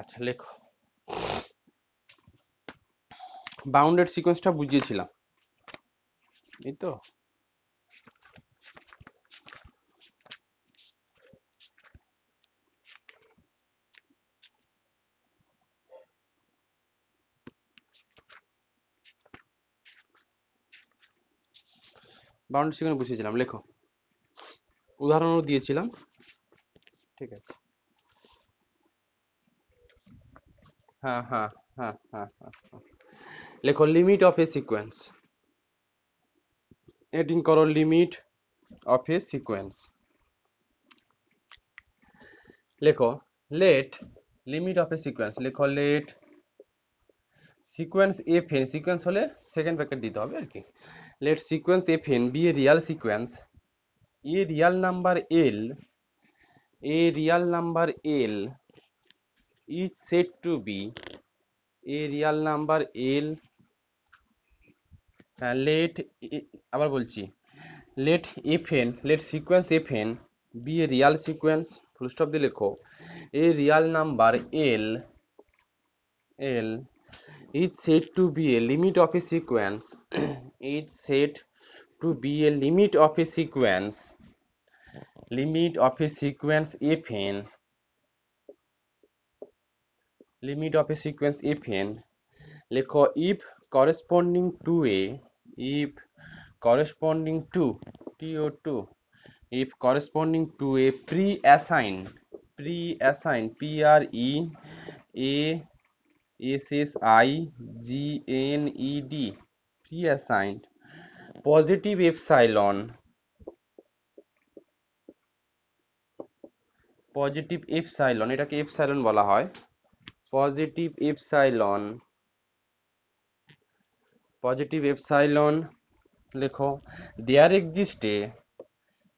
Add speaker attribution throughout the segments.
Speaker 1: আচ্ছা লেখো, বাউন্ডেড সিকোয়েন্সটা বুঝিয়েছিলাম এই তো। বাউন্ডেড সিকোয়েন্স বুঝিয়েছিলাম, লেখো। উদাহরণও দিয়েছিলাম, ঠিক আছে। হ্যাঁ হ্যাঁ হ্যাঁ হ্যাঁ হ্যাঁ হ্যাঁ। লেখো limit of a sequence, heading করো লিমিট অফ এ সিকোয়েন্স। লেখো let limit of a sequence, লেখো let sequence f n, sequence হলে সেকেন্ড ব্র্যাকেট দিতে হবে আর কি। Let sequence f n be a real sequence, a real number l, a real number l is said to be a real number L, let আবার বলছি, let fn, let sequence fn be a real sequence, full stop দিয়ে লেখো, a real number L is said to be a limit of a sequence is said to be a limit of a sequence, limit of a sequence fn, limit of a sequence fn। লেখো if corresponding to a, if corresponding to to, if corresponding to a pre-assigned, pre-assigned p r e a s s i g n e d, pre-assigned positive epsilon, positive epsilon, এটাকে epsilon বলা হয়, positive epsilon, positive epsilon. লেখো there এক্সিস্টে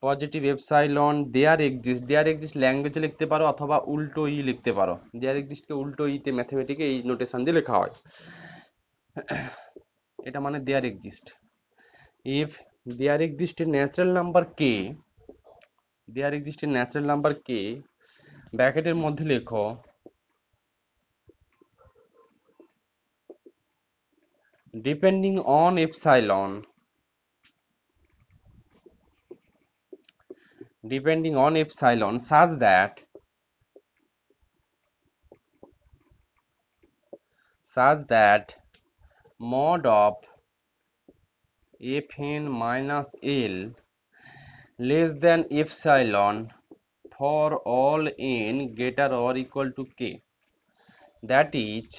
Speaker 1: positive epsilon there exist, there exist ল্যাঙ্গুয়েজে লিখতে পারো অথবা উল্টো ই লিখতে পারো, দেয়ার এক্সিস্টকে উল্টো ইতে ম্যাথমেটিকে এই নোটেশন দিয়ে লেখা হয়, এটা মানে there exist. If there exist a natural number k, there exist a natural number k, ব্র্যাকেটের মধ্যে লেখো depending on epsilon, depending on epsilon such that mod of fn minus l less than epsilon for all n greater or equal to k, that is,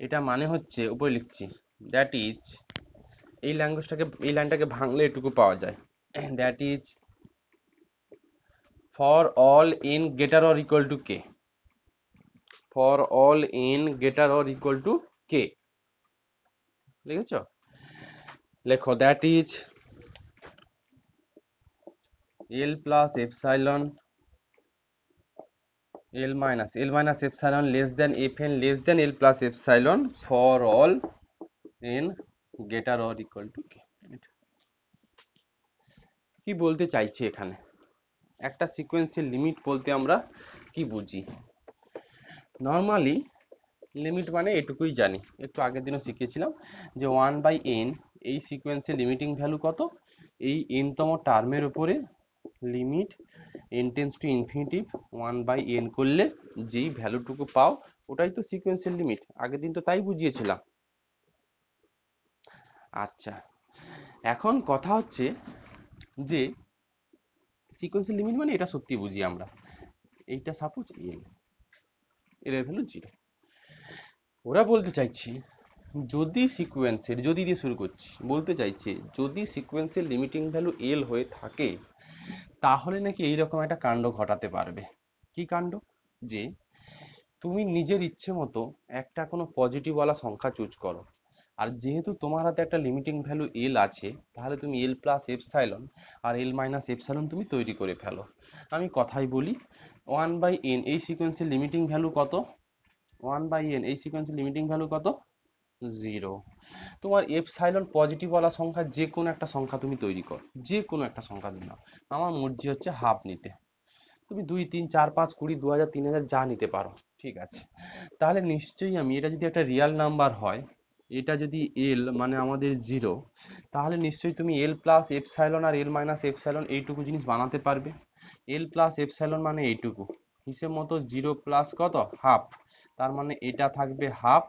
Speaker 1: এটা মানে হচ্ছে উপরে লিখছি, that is, এই ল্যাঙ্গুয়েজটাকে এই লাইনটাকে ভাঙলে এটুকু পাওয়া যায়, that is for all n greater or equal to k, for all n greater or equal to k, লিখেছো? লেখো that is L plus epsilon L minus epsilon less than fn less than L plus epsilon for all n greater or equal to k। কি বলতে চাইছি এখানে, একটা সিকোয়েন্সের limit বলতে আমরা কি বুঝি? নর্মালি লিমিট মানে এটুকুই জানি, একটু আগের দিনও শিখিয়েছিলাম যে 1/n, এই সিকোয়েন্সের লিমিটিং ভ্যালু কত, এই n তম টার্মের উপরে limit n tends to infinitive 1/n করলে যেই ভ্যালুটুকু পাও ওটাই তো সিকোয়েন্সের লিমিট, আগের দিন তো তাই বুঝিয়েছিলাম। আচ্ছা, এখন কথা হচ্ছে যে সিকোয়েন্সের লিমিট মানে এটা সত্যি বুঝি আমরা, এইটা সাপোজ n, এর ভ্যালু 0, ওরা বলতে চাইছি যদি সিকোয়েন্সের, যদি দিয়ে শুরু করছি, বলতে চাইছে যদি সিকোয়েন্সের লিমিটিং ভ্যালু l হয়ে থাকে তাহলে নাকি এইরকম একটা কাণ্ড ঘটাতে পারবে। কি কাণ্ড? যে তুমি নিজের ইচ্ছে মতো একটা কোনো পজিটিভওয়ালা সংখ্যা চুজ করো, আর যেহেতু তোমার হাতে একটা লিমিটিং ভ্যালু এল আছে তাহলে তুমি এল প্লাস এপসাইলন আর এল মাইনাস এপসাইলন তুমি তৈরি করে ফেলো। আমি কথাই বলি 1/n এই সিকোয়েন্সের লিমিটিং ভ্যালু কত, 1/n এই সিকোয়েন্সের লিমিটিং ভ্যালু কত, 0। তোমার এপসাইলন পজিটিভওয়ালা সংখ্যা যে কোনো একটা সংখ্যা তুমি তৈরি করো, যে কোনো একটা সংখ্যা দিন, আমার মর্জি হচ্ছে হাফ নিতে, তুমি 2, 3, 4, 5, 20, 2000, 3000 যা নিতে পারো, ঠিক আছে, তাহলে নিশ্চয়ই আমি এটা যদি একটা রিয়াল নাম্বার হয়, এটা যদি এল মানে আমাদের জিরো, তাহলে নিশ্চয়ই তুমি এল প্লাস এপসাইলন আর এল মাইনাস এপসাইলন এইটুকু জিনিস বানাতে পারবে। এল প্লাস এপসাইলন মানে এইটুকু, হিসেব মতো জিরো প্লাস কত হাফ, তার মানে এটা থাকবে হাফ।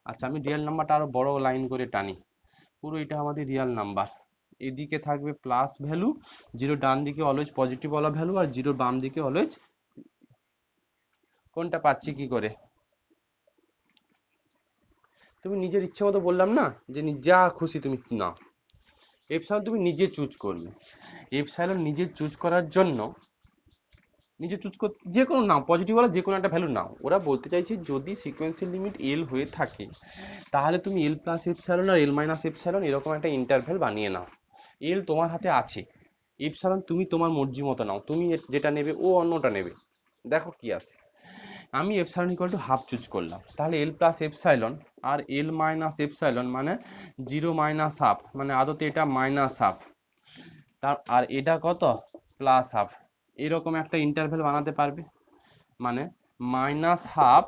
Speaker 1: আচ্ছা আমি রিয়েল নাম্বারটা আরো বড় লাইন করে টানি, পুরো এটা আমাদের রিয়েল নাম্বার, এদিকে থাকবে প্লাস ভ্যালু, জিরো ডান দিকে অলওয়েজ পজিটিভ ওয়ালা ভ্যালু, আর জিরো বাম দিকে অলওয়েজ, কোনটা পাচ্ছি কি করে? তুমি নিজের ইচ্ছে মতো বললাম না যে যা খুশি তুমি নাও, এপসাইলন তুমি নিজে চুজ করবে। এপসাইলন নিজে চুজ করার জন্য নিজে চুজ কর, যে কোনো নাও, পজিটিভ ওয়ালা যে কোনো একটা ভ্যালু নাও। ওরা বলতে চাইছে যদি সিকোয়েন্সিয়াল লিমিট এল হয়ে থাকে তাহলে তুমি এল প্লাস এপসাইলন আর এল মাইনাস এপসাইলন এরকম একটা ইন্টারভ্যাল বানিয়ে নাও। এল তোমার হাতে আছে, এপসাইলন তুমি তোমার মর্জি মতো নাও, তুমি যেটা নেবে ও অন্যটা নেবে, দেখো কি আছে। আমি epsilon equal to half choose করলাম, তাহলে এল প্লাস এপসাইলন আর এল মাইনাস এপসাইলন মানে জিরো মাইনাস হাফ, মানে আদতে এটা মাইনাস হাফ, তার আর এটা কত প্লাস হাফ, এরকম একটা ইন্টারভ্যাল বানাতে পারবে। মানে minus half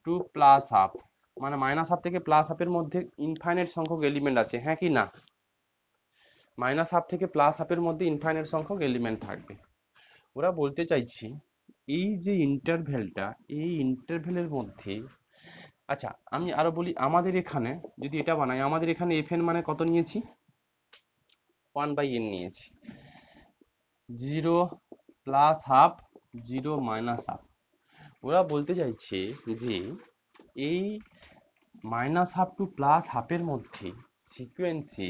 Speaker 1: to plus half, মানে মাইনাস হাফ থেকে প্লাস হাফের মধ্যে ইনফাইনাইট সংখ্যক এলিমেন্ট আছে, হ্যাঁ কি না? মাইনাস হাফ থেকে প্লাস হাফের মধ্যে ইনফাইনাইট সংখ্যক এলিমেন্ট থাকবে। ওরা বলতে চাইছি এই যে ইন্টারভ্যালটা, এই ইন্টারভ্যালের মধ্যে, আচ্ছা আমি আরো বলি, আমাদের এখানে যদি এটা বানাই, আমাদের এখানে এফ এন মানে কত নিয়েছি, 1/n নিয়েছি, zero plus half, zero minus half. ওরা বলতে চাইছে যে এই মাইনাস হাফ টু প্লাস হাফের মধ্যে সিকোয়েন্সে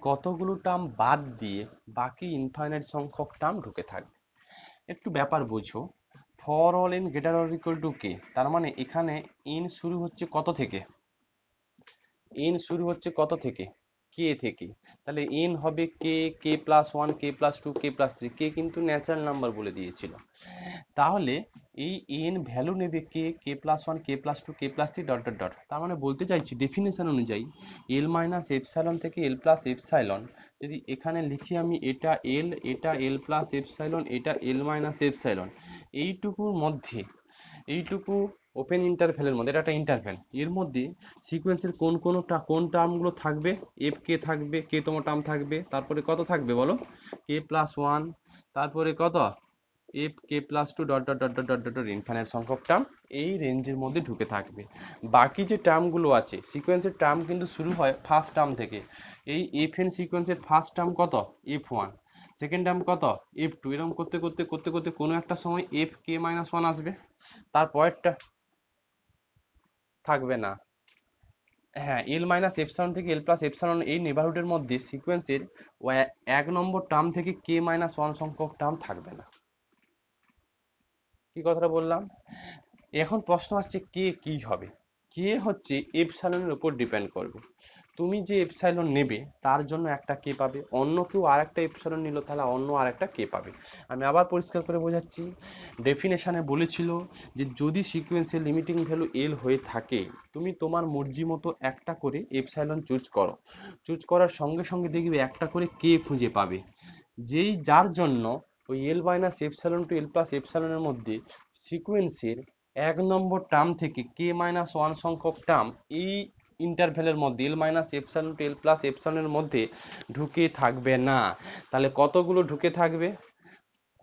Speaker 1: কতগুলো টার্ম বাদ দিয়ে বাকি ইনফাইনাইট সংখ্যক টার্ম ঢুকে থাকবে। একটু ব্যাপার বোঝো, for all n greater or equal to k, তার মানে এখানে এন শুরু হচ্ছে কত থেকে, এন শুরু হচ্ছে কত থেকে, কে থেকে, তাহলে এন হবে কে, k plus one, k plus two, k plus three, কে কিন্তু ন্যাচারাল নাম্বার বলে দিয়েছিল। তাহলে এই এন ভ্যালু নেবে k, k plus one, k plus two, k plus three dot dot dot, তার মানে বলতে চাইছি ডেফিনেশন অনুযায়ী এল মাইনাস এপসাইলন থেকে এল প্লাস এপসাইলন, যদি এখানে লিখি আমি এটা এল, এটা এল প্লাস এপসাইলন, এটা এল মাইনাস এপসাইলন, এইটুকুর মধ্যে, এইটুকু ওপেন ইন্টারভ্যালের মধ্যে, এটা একটা ইন্টারভ্যাল, এর মধ্যে সিকোয়েন্সের কোন টার্মগুলো থাকবে, এফ কে থাকবে, কে তম টার্ম থাকবে, তারপরে কত থাকবে বলো, কে প্লাস ওয়ান, তারপরে কত f k plus two dot dot dot dot dot dot infinite সংখ্যক টার্ম এই রেঞ্জের মধ্যে ঢুকে থাকবে। বাকি যে টার্মগুলো আছে, সিকোয়েন্সের টার্ম কিন্তু শুরু হয় ফার্স্ট টার্ম থেকে, এই এফ এন সিকোয়েন্সের ফার্স্ট টার্ম কত এফ ওয়ান, সেকেন্ড টার্ম কত এফ টু, এরকম করতে করতে করতে করতে কোনো একটা সময় এফ কে মাইনাস ওয়ান আসবে, তারপরেরটা থাকবে না। হ্যাঁ, এল মাইনাস এপসাইলন থেকে এল প্লাস এপসাইলন এই নেবারহুডের মধ্যে সিকোয়েন্সের এক নম্বর টার্ম থেকে কে মাইনাস ওয়ান সংখ্যক টার্ম থাকবে না। কি কথাটা বললাম? এখন প্রশ্ন আসছে কে কি হবে, কে হচ্ছে এপসাইলনের উপর ডিপেন্ড করবে। তুমি যে এপসাইলন নেবে তার জন্য একটা কে পাবে, অন্য কেউ আর একটা এপসাইলন নিল তাহলে অন্য আর একটা কে পাবে। আমি আবার পরিষ্কার করে বোঝাচ্ছি, ডেফিনেশনে বলেছিল যে যদি সিকোয়েন্সের লিমিটিং ভ্যালু এল হয়ে থাকে তুমি তোমার মর্জি মতো একটা করে এপসাইলন চুজ করো, চুজ করার সঙ্গে সঙ্গে দেখবে একটা করে কে খুঁজে পাবে, যেই যার জন্য ওই এল minus epsilon to L plus এপসাইলনের মধ্যে সিকোয়েন্সের এক নম্বর টার্ম থেকে কে মাইনাস ওয়ান সংখ্যক টার্ম এই ইন্টারভ্যালের মধ্যে এল minus epsilon to L plus এপসাইলনের মধ্যে ঢুকে থাকবে না। তাহলে কতগুলো ঢুকে থাকবে,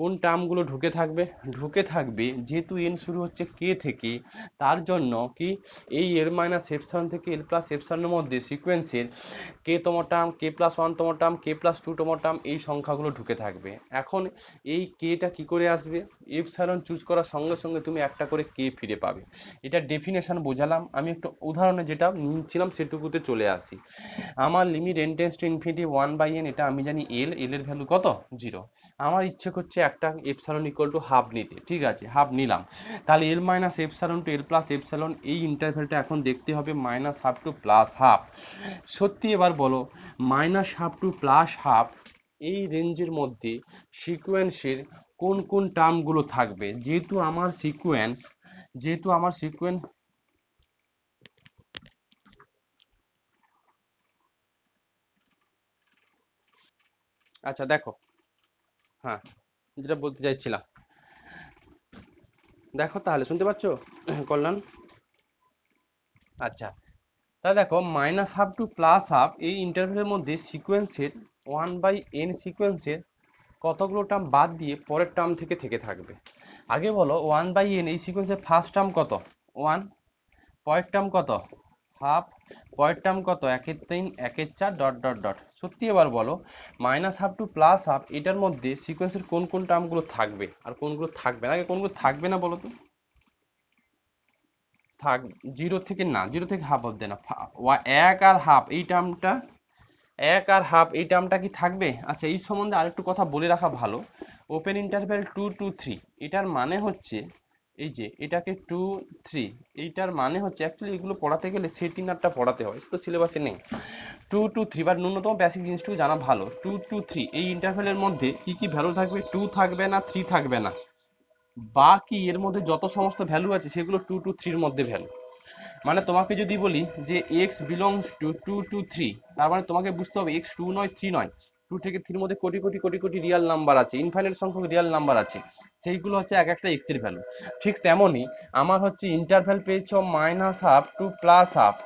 Speaker 1: কোন টার্মগুলো ঢুকে থাকবে, ঢুকে থাকবে যেহেতু এন শুরু হচ্ছে কে থেকে, তার জন্য কি এই এল মাইনাস এপসাইলন থেকে এল প্লাস এপসাইলনের মধ্যে সিকোয়েন্সের কে তম টার্ম, কে প্লাস ওয়ান তম টার্ম, কে প্লাস টু তম টার্ম এই সংখ্যাগুলো ঢুকে থাকবে। এখন এই কেটা কি করে আসবে, এপসাইলন চুজ করার সঙ্গে সঙ্গে তুমি একটা করে কে ফিরে পাবে। এটা ডেফিনেশন বোঝালাম, আমি একটু উদাহরণে যেটা নিচ্ছিলাম সেটুকুতে চলে আসি। আমার limit N tends to infinity 1/n, এটা আমি জানি এল, এল এর ভ্যালু কত জিরো, আমার ইচ্ছে করছে একটা এপসাইলন ইকুয়াল টু হাফ নিতে, ঠিক আছে হাফ নিলাম, তাহলে L minus epsilon to L plus epsilon এই ইন্টারভ্যালটা এখন দেখতে হবে minus half to plus half. সত্যি এবার বলো, minus half to plus half এই রেঞ্জের মধ্যে সিকোয়েন্সের কোন কোন টার্মগুলো থাকবে, যেহেতু আমার সিকোয়েন্স। আচ্ছা দেখো, হ্যাঁ যেটা বলতে চাইছিলাম, দেখো তাহলে শুনতে পাচ্ছ কল্যাণ? আচ্ছা, তাহলে দেখো minus half to plus half এই ইন্টারভ্যালের মধ্যে সিকোয়েন্সের 1/n সিকোয়েন্সের কতগুলো টার্ম বাদ দিয়ে পরের টার্ম থেকে থেকে থাকবে। আগে বলো 1/n এই সিকোয়েন্সের ফার্স্ট টার্ম কত? 1। পরের টার্ম কত? হাফ। পরের টার্ম কত? 1/3 1/4 ডট ডট ডট। সত্যি এবার বলো minus half to plus half এটার মধ্যে সিকোয়েন্সের কোন কোন টার্মগুলো থাকবে আর কোনগুলো থাকবে না? আগে কোনগুলো থাকবে না বলো তো? থাক, জিরো থেকে না, জিরো থেকে হাফ অব্দি না, এক আর হাফ এই টার্মটা, এক আর হাফ এই টার্মটা কি থাকবে? আচ্ছা, এই সম্বন্ধে আরেকটু কথা বলে রাখা ভালো। ওপেন ইন্টারভ্যাল 2 to 3 এটার মানে হচ্ছে এই যে এটাকে 2 3 এইটার মানে হচ্ছে অ্যাকচুয়ালি এগুলো পড়াতে গেলে সেটিনারটা পড়াতে হয়, তো সিলেবাসে নেই। 2 to 3 বা ন্যূনতম বেসিক জিনিসটুকু জানা ভালো। 2 to 3 এই ইন্টারভ্যালের মধ্যে কি কি ভ্যালু থাকবে? 2 থাকবে না, 3 থাকবে না, বাকি এর মধ্যে যত সমস্ত ভ্যালু আছে সেগুলো 2 to 3 এর মধ্যে ভ্যালু। মানে তোমাকে যদি বলি যে x বিলংস টু 2 to 3, তার মানে তোমাকে বুঝতে হবে x 2 নয় 3 নয়, 2 থেকে 3 এর মধ্যে কোটি কোটি কোটি কোটি রিয়াল নাম্বার আছে, ইনফাইনাইট সংখ্যক রিয়াল নাম্বার আছে, সেইগুলো হচ্ছে এক একটা x এর ভ্যালু। ঠিক তেমনই আমার হচ্ছে ইন্টারভ্যাল পেয়েছো minus half to plus half,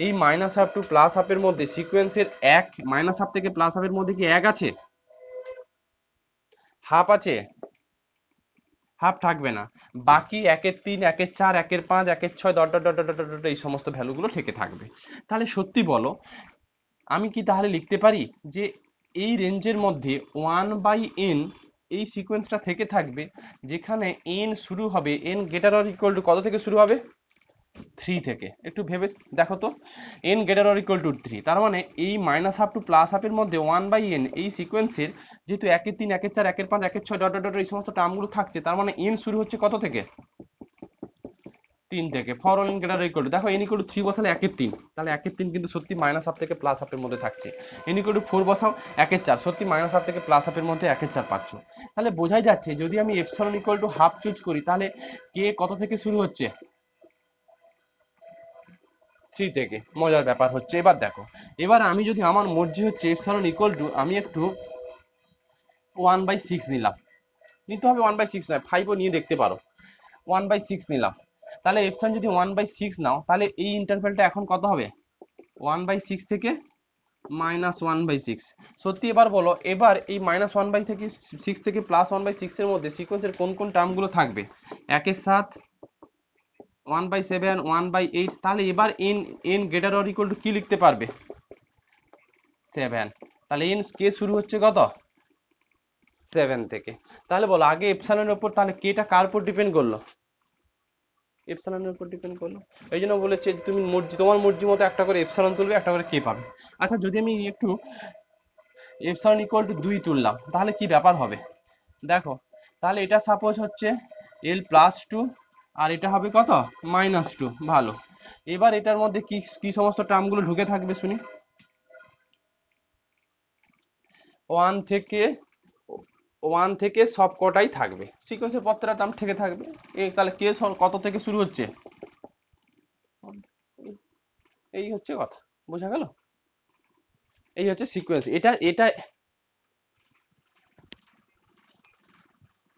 Speaker 1: এই মাইনাস হাফ টু প্লাস হাফের মধ্যে সিকোয়েন্সের এক, মাইনাস হাফ থেকে প্লাস হাফের মধ্যে কি এক আছে? হাফ আছে? হাফ থাকবে না, বাকি 1/3 1/4 1/5 1/6 dot dot dot dot dot dot এই সমস্ত ভ্যালুগুলো থেকে থাকবে। তাহলে সত্যি বলো আমি কি তাহলে লিখতে পারি যে এই রেঞ্জের মধ্যে 1/n এই সিকোয়েন্সটা থেকে থাকবে যেখানে n শুরু হবে, n greater or equal two কত থেকে শুরু হবে? 3 থেকে। একটু ভেবে দেখো তো, n greater or equal two 3, তার মানে এই মাইনাস হাফ টু প্লাস হাফের মধ্যে 1/n এই সিকোয়েন্সের যেহেতু 1/3 1/4 1/5 1/6 ডট ডট ডট এই সমস্ত টার্মগুলো থাকছে, তার মানে n শুরু হচ্ছে কত থেকে? 3 থেকে। For all n greater equal to, দেখো n ইকুয়াল টু 3 বসালে 1/3, তাহলে 1/3 কিন্তু সত্যি মাইনাস হাফ থেকে প্লাস হাফের মধ্যে থাকছে। n ইকুয়াল টু 4 বসাও 1/4, সত্যি মাইনাস হাফ থেকে প্লাস হাফের মধ্যে 1/4 পাচ্ছ। তাহলে বোঝাই যাচ্ছে যদি আমি epsilon equal to half choose করি তাহলে কে কত থেকে শুরু হচ্ছে? 3 থেকে। মজার ব্যাপার হচ্ছে এবার দেখো, এবার আমি যদি আমার মর্জি হচ্ছে এপসিলন ইকুয়াল টু আমি একটু 1/6 নিলাম, নিতে হবে 1/6 নয় 5ও নিয়ে দেখতে পারো, 1/6 নিলাম, তাহলে এপসিলন যদি 1/6 নাও তাহলে এই ইন্টারভ্যালটা এখন কত হবে? 1/6 থেকে -1/6। সত্যি এবার বলো এবার এই -1/6 থেকে +1/6 এর মধ্যে সিকোয়েন্সের কোন কোন টার্মগুলো থাকবে? 1/7 1/7 1/8, তাহলে এবার n greater or equal two কি লিখতে পারবে? 7। তাহলে n কে শুরু হচ্ছে কত? 7 থেকে। তাহলে বলো আগে এপসাইলনের উপর, তাহলে কেটা কার উপর ডিপেন্ড করলো? এপসাইলনের উপর ডিপেন্ড করলো। এই জন্য বলেছে তুমি মর্জি, তোমার মর্জি মতো একটা করে এপসাইলন তুলবে, একটা করে কে পাবে। আচ্ছা, যদি আমি একটু এপসাইলন ইকুয়াল টু 2 তুললাম তাহলে কি ব্যাপার হবে? দেখো, তাহলে এটা সাপোজ হচ্ছে l+2 আর এটা হবে কত? -2। ভালো, এবার এটার মধ্যে কি কি সমস্ত টার্মগুলো ঢুকে থাকবে শুনি? 1 থেকে 1 থেকে সব কটাই থাকবে, সিকোয়েন্সের প্রত্যেকটা টার্ম থেকে থাকবে। তাহলে কে কত থেকে শুরু হচ্ছে? এই হচ্ছে কথা, বোঝা গেল? এই হচ্ছে সিকোয়েন্স। এটা এটা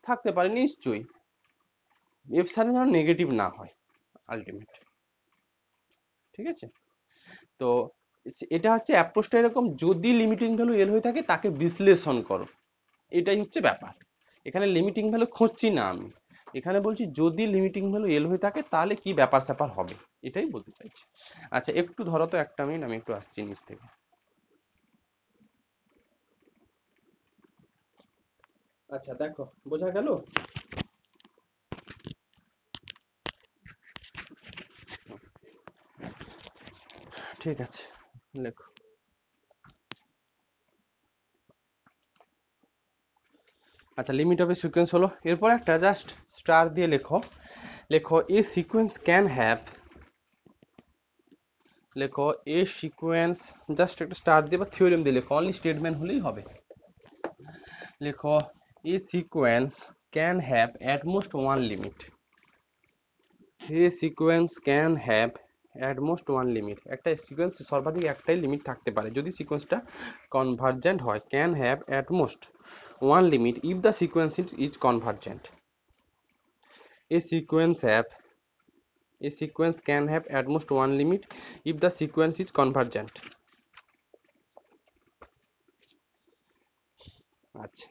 Speaker 1: থাকতে পারে নিশ্চয়ই, এপসাইলন যেন নেগেটিভ না হয় আলটিমেট। ঠিক আছে, তো এটা হচ্ছে অ্যাপ্রোচটা এরকম, যদি লিমিটিং ভ্যালু এল হয়ে থাকে তাকে বিশ্লেষণ করো, এটাই হচ্ছে ব্যাপার। এখানে লিমিটিং ভ্যালু খুঁজছি না আমি, এখানে বলছি যদি লিমিটিং ভ্যালু এল হয়ে থাকে তাহলে কি ব্যাপার স্যাপার হবে, এটাই বলতে চাইছি। আচ্ছা, একটু ধরো তো, একটা মিনিট, আমি একটু আসছি নিচ থেকে। আচ্ছা দেখো, বোঝা গেল? ঠিক আছে, লেখো। আচ্ছা, লিমিট অফ এ সিকোয়েন্স হলো, এরপর একটা জাস্ট স্টার দিয়ে লেখো, লেখো এ সিকোয়েন্স ক্যান হ্যাভ, লেখো এ সিকোয়েন্স, জাস্ট একটা স্টার দিয়ে বা থিওরেম দিয়ে লেখো, অনলি স্টেটমেন্ট হলেই হবে। লেখো a sequence can have at most one limit, a sequence can have at most one limit, একটা সিকোয়েন্স সর্বাধিক একটাই লিমিট থাকতে পারে যদি সিকোয়েন্সটা কনভার্জেন্ট হয়, can have at most one limit if the sequence is convergent. A sequence can have at most one limit if the sequence is convergent. আচ্ছা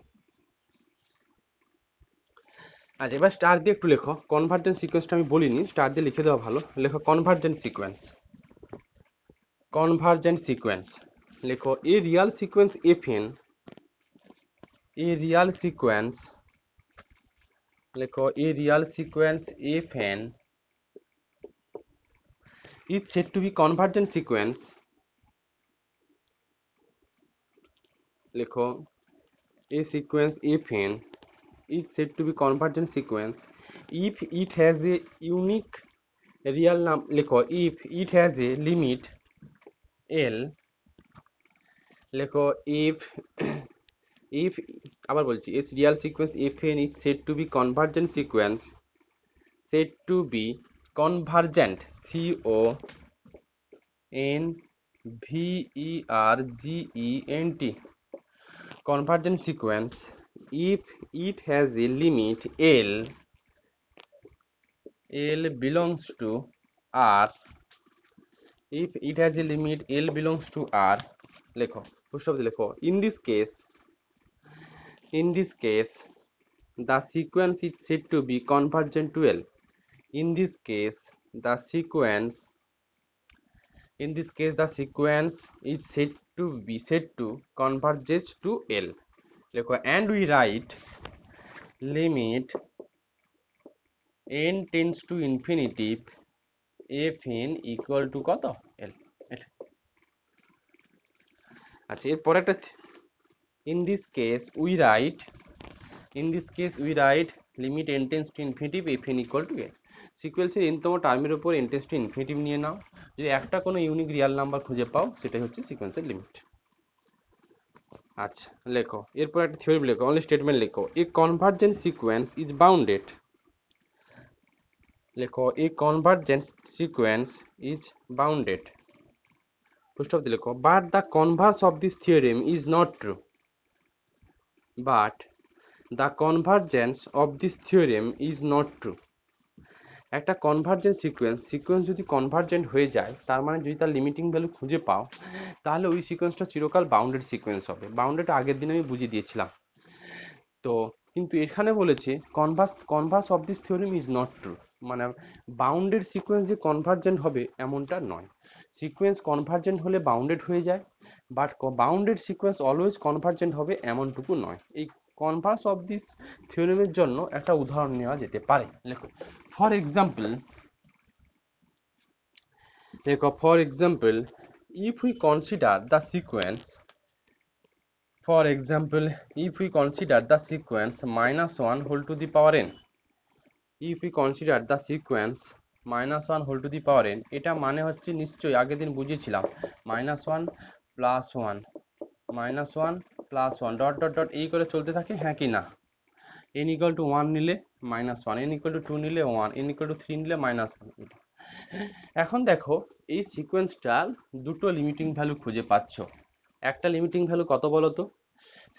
Speaker 1: আচ্ছা এবার স্টার দিয়ে একটু লেখো কনভার্জেন্ট সিকোয়েন্সটা আমি বলিনি স্টার দিয়ে লিখে দেওয়া ভালো লেখো কনভার্জেন্ট সিকোয়েন্স লেখো এ রিয়াল সিকোয়েন্স fn লেখো a real sequence fn is said to be convergent sequence লেখো a sequence fn is said to be convergent sequence if it has a unique real number লেখো if it has a limit l লেখো if আবার বলছি a real sequence fn is said to be convergent sequence said to be convergent convergent convergent sequence if it has a limit l belongs to r if it has a limit l belongs to r লেখো পুষ্টপ লেখো in this case the sequence is said to be convergent to l in this case the sequence is said to converges to l লেখো and we write limit n tends to infinity fn equal to কত l আচ্ছা এরপর একটা in this case we write limit n tends to infinity fn equal to l সিকোয়েন্সের nতম টার্মের উপর n tends to infinity নিয়ে নাও যদি একটা কোনো ইউনিক রিয়াল নাম্বার খুঁজে পাও সেটাই হচ্ছে সিকোয়েন্সের লিমিট আচ্ছা লেখো এরপর একটা থিওরি লেখো অনলি স্টেটমেন্ট লেখো এ কনভার্জেন্ট সিকোয়েন্স ইজ বাউন্ডেড লেখো এ কনভার্জেন্ট সিকোয়েন্স ইজ বাউন্ডেড পুষ্টপ দিয়ে লেখো but the Converse of this theorem is not true but the convergence of this theorem is not true একটা কনভার্জেন্ট সিকোয়েন্স যদি convergent হয়ে যায় তার মানে যদি তার লিমিটিং ভ্যালু খুঁজে পাও তাহলে ওই সিকোয়েন্সটা চিরকাল বাউন্ডেড সিকোয়েন্স হবে বাউন্ডেড আগের দিন আমি বুঝিয়ে দিয়েছিলাম তো কিন্তু এখানে বলেছে Converse of this theorem is not true মানে বাউন্ডেড সিকোয়েন্স যে কনভার্জেন্ট হবে এমনটা নয় সিকোয়েন্স কনভার্জেন্ট হলে বাউন্ডেড হয়ে যায় but bounded sequence always convergent হবে এমনটুকু নয় এই কনভার্স অফ দিস থিওরেমের জন্য একটা উদাহরণ নেওয়া যেতে পারে লেখো for example if we consider the sequence minus 1 whole to the power n এটা মানে হচ্ছে নিশ্চয়ই আগের দিন বুঝিয়েছিলাম -1 +1 ডট ডট ডট এই করে চলতে থাকে হ্যাঁ কি না n equal to 1 নিলে -1 n equal to 2 নিলে 1 n equal to 3 নিলে -1 এখন দেখো এই সিকোয়েন্সটার দুটো লিমিটিং ভ্যালু খুঁজে পাচ্ছ একটা লিমিটিং ভ্যালু কত বলো তো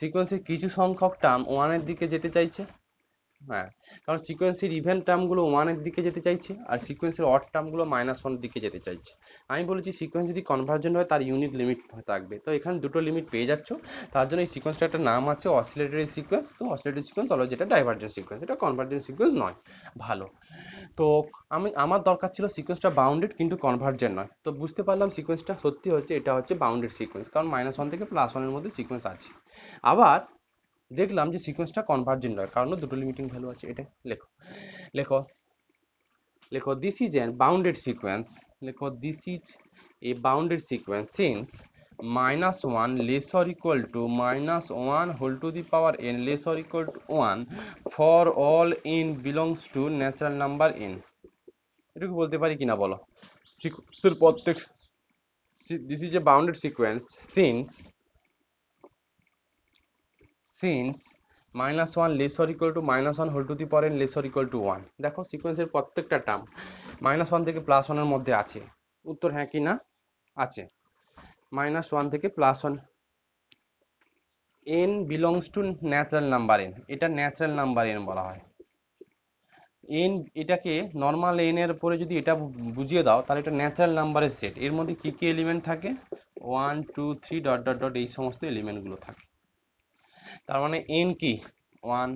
Speaker 1: সিকোয়েন্সের কিছু সংখ্যক টার্ম 1 এর দিকে যেতে চাইছে হ্যাঁ কারণ সিকোয়েন্সের ইভেন টার্মগুলো 1 এর দিকে যেতে চাইছে আর সিকোয়েন্সের অড টার্মগুলো -1 এর দিকে যেতে চাইছে আমি বলেছি সিকোয়েন্স যদি কনভার্জেন্ট হয় তার ইউনিট লিমিট থাকবে তো এখানে দুটো লিমিট পেয়ে যাচ্ছ তার জন্য এই সিকোয়েন্সটার একটা নাম আছে অসিলেটরি সিকোয়েন্স তো অসিলেটরি সিকোয়েন্স হলো যেটা ডাইভারজেন্ট সিকোয়েন্স এটা কনভার্জেন্ট সিকোয়েন্স নয় ভালো তো আমার দরকার ছিল সিকোয়েন্সটা বাউন্ডেড কিন্তু কনভার্জেন্ট নয় তো বুঝতে পারলাম সিকোয়েন্সটা সত্যি হচ্ছে এটা হচ্ছে বাউন্ডেড সিকোয়েন্স কারণ -1 থেকে +1 এর মধ্যে সিকোয়েন্স আছে আবার দেখলাম যে সিকোয়েন্সটা কনভার্জেন্ট নয় কারণ দুটো লিমিটিং ভ্যালু আছে এটা লেখো this is A bounded sequence since -1 less or equal to -1 whole to the power n less or equal to 1 for all n belongs to natural number n এটুকু বলতে পারি কিনা বলো সিকোয়েন্সের প্রত্যেক this is a bounded sequence since -1 less or equal to -1 whole to the power n less or equal to 1 দেখো সিকোয়েন্সের প্রত্যেকটা টার্ম -1 থেকে +1 এর মধ্যে আছে উত্তর হ্যাঁ কি না আছে -1 থেকে +1 n belongs to natural number n এটা ন্যাচারাল নাম্বার n বলা হয় এন, এটাকে নর্মাল এন এর পরে যদি এটা বুঝিয়ে দাও তাহলে এটা ন্যাচারাল নাম্বারের সেট, এর মধ্যে কি কি এলিমেন্ট থাকে, 1 2 3 ডট ডট ডট এই সমস্ত এলিমেন্ট গুলো থাকে। তার মানে এন কি 1,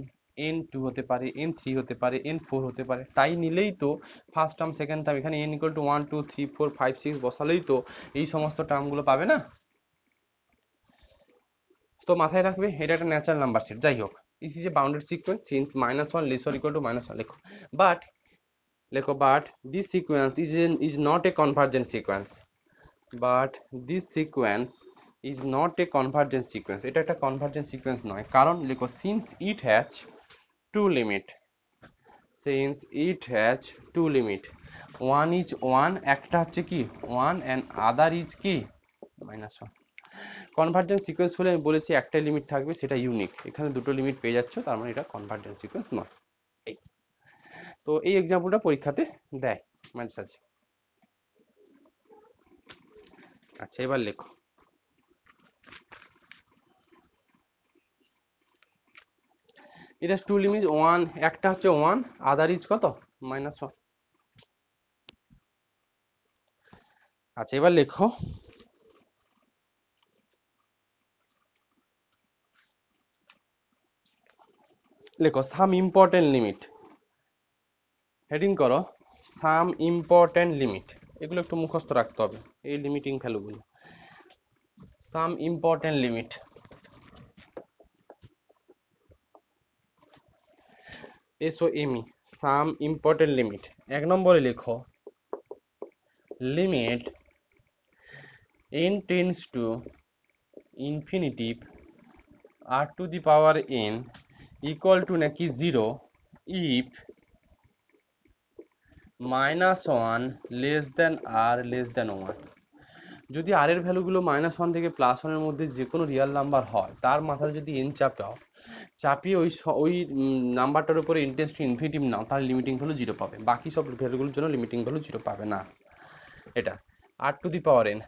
Speaker 1: এন 2 হতে পারে, এন 3 হতে পারে, এন 4 হতে পারে, তাই নিলেই তো ফার্স্ট টার্ম সেকেন্ড টার্ম এখানে এন ইকুয়াল টু 1 2 3 4 5 6 বসালেই তো এই সমস্ত টার্মগুলো পাবে না। তো মাথায় রাখবে এটা একটা ন্যাচারাল নাম্বার সেট। যাই হোক, this is A bounded sequence since -1 less or equal to -1 লেখো, বাট লেখো but this sequence is not a convergent sequence, but this sequence is not a convergent sequence, এটা একটা কনভার্জেন্ট সিকোয়েন্স নয়, কারণ লেখো since it has to limit, since it has to limit, one is one, একটা হচ্ছে কি one, and other is কি -1। Convergent sequence হলে আমি বলেছি একটা লিমিট থাকবে, সেটা ইউনিক, এখানে দুটো লিমিট পেয়ে যাচ্ছ, তার মানে এটা কনভার্জেন্ট সিকোয়েন্স নয়। এই তো এই এক্সাম্পলটা পরীক্ষাতে দেয় মাঝে সাঝে। আচ্ছা এবার লেখো, এটা টু লিমিট ওয়ান, একটা হচ্ছে ওয়ান, আদার ইজ কত -1। আচ্ছা এবার লেখো, লেখো সাম ইম্পর্টেন্ট লিমিট, হেডিং করো সাম ইম্পর্টেন্ট লিমিট, এগুলো একটু মুখস্থ রাখতে হবে এই লিমিটিং ভ্যালুগুলো। Some important limit, SOME, some important limit. এক নম্বরে লেখো limit n tends to infinitive r to the power n equal to নাকি 0 if -1 less than r less than 1। যদি r এর ভ্যালুগুলো -1 থেকে +1 এর মধ্যে যে কোনো রিয়েল নাম্বার হয়, তার মাথায় যদি n চাপাও, চাপিয়ে ওই নাম্বারটার উপরে n টেন্ডস টু ইনফিনিটিভ নাও, তাহলে লিমিটিং ভ্যালু 0 পাবে, বাকি সব ভ্যালুগুলোর জন্য লিমিটিং ভ্যালু 0 পাবে না। এটা r to the power n,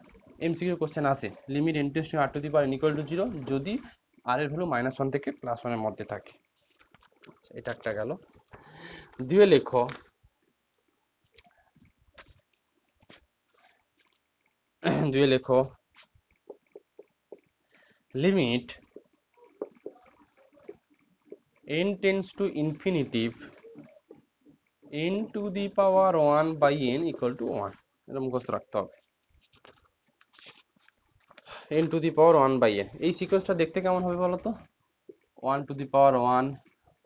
Speaker 1: MCQ question আছে, limit n tends to r to the power n equal to 0 যদি r এর ভ্যালু -1 থেকে +1 এর মধ্যে থাকে। আচ্ছা এটা একটা গেল। দিয়ে লেখো limit n tends to infinitive n to the power 1 by n equal to 1, এটা মুখস্থ রাখতে হবে। n to the power 1 by n, এই সিকোয়েন্সটা দেখতে কেমন হবে বলো তো, 1 to the power 1,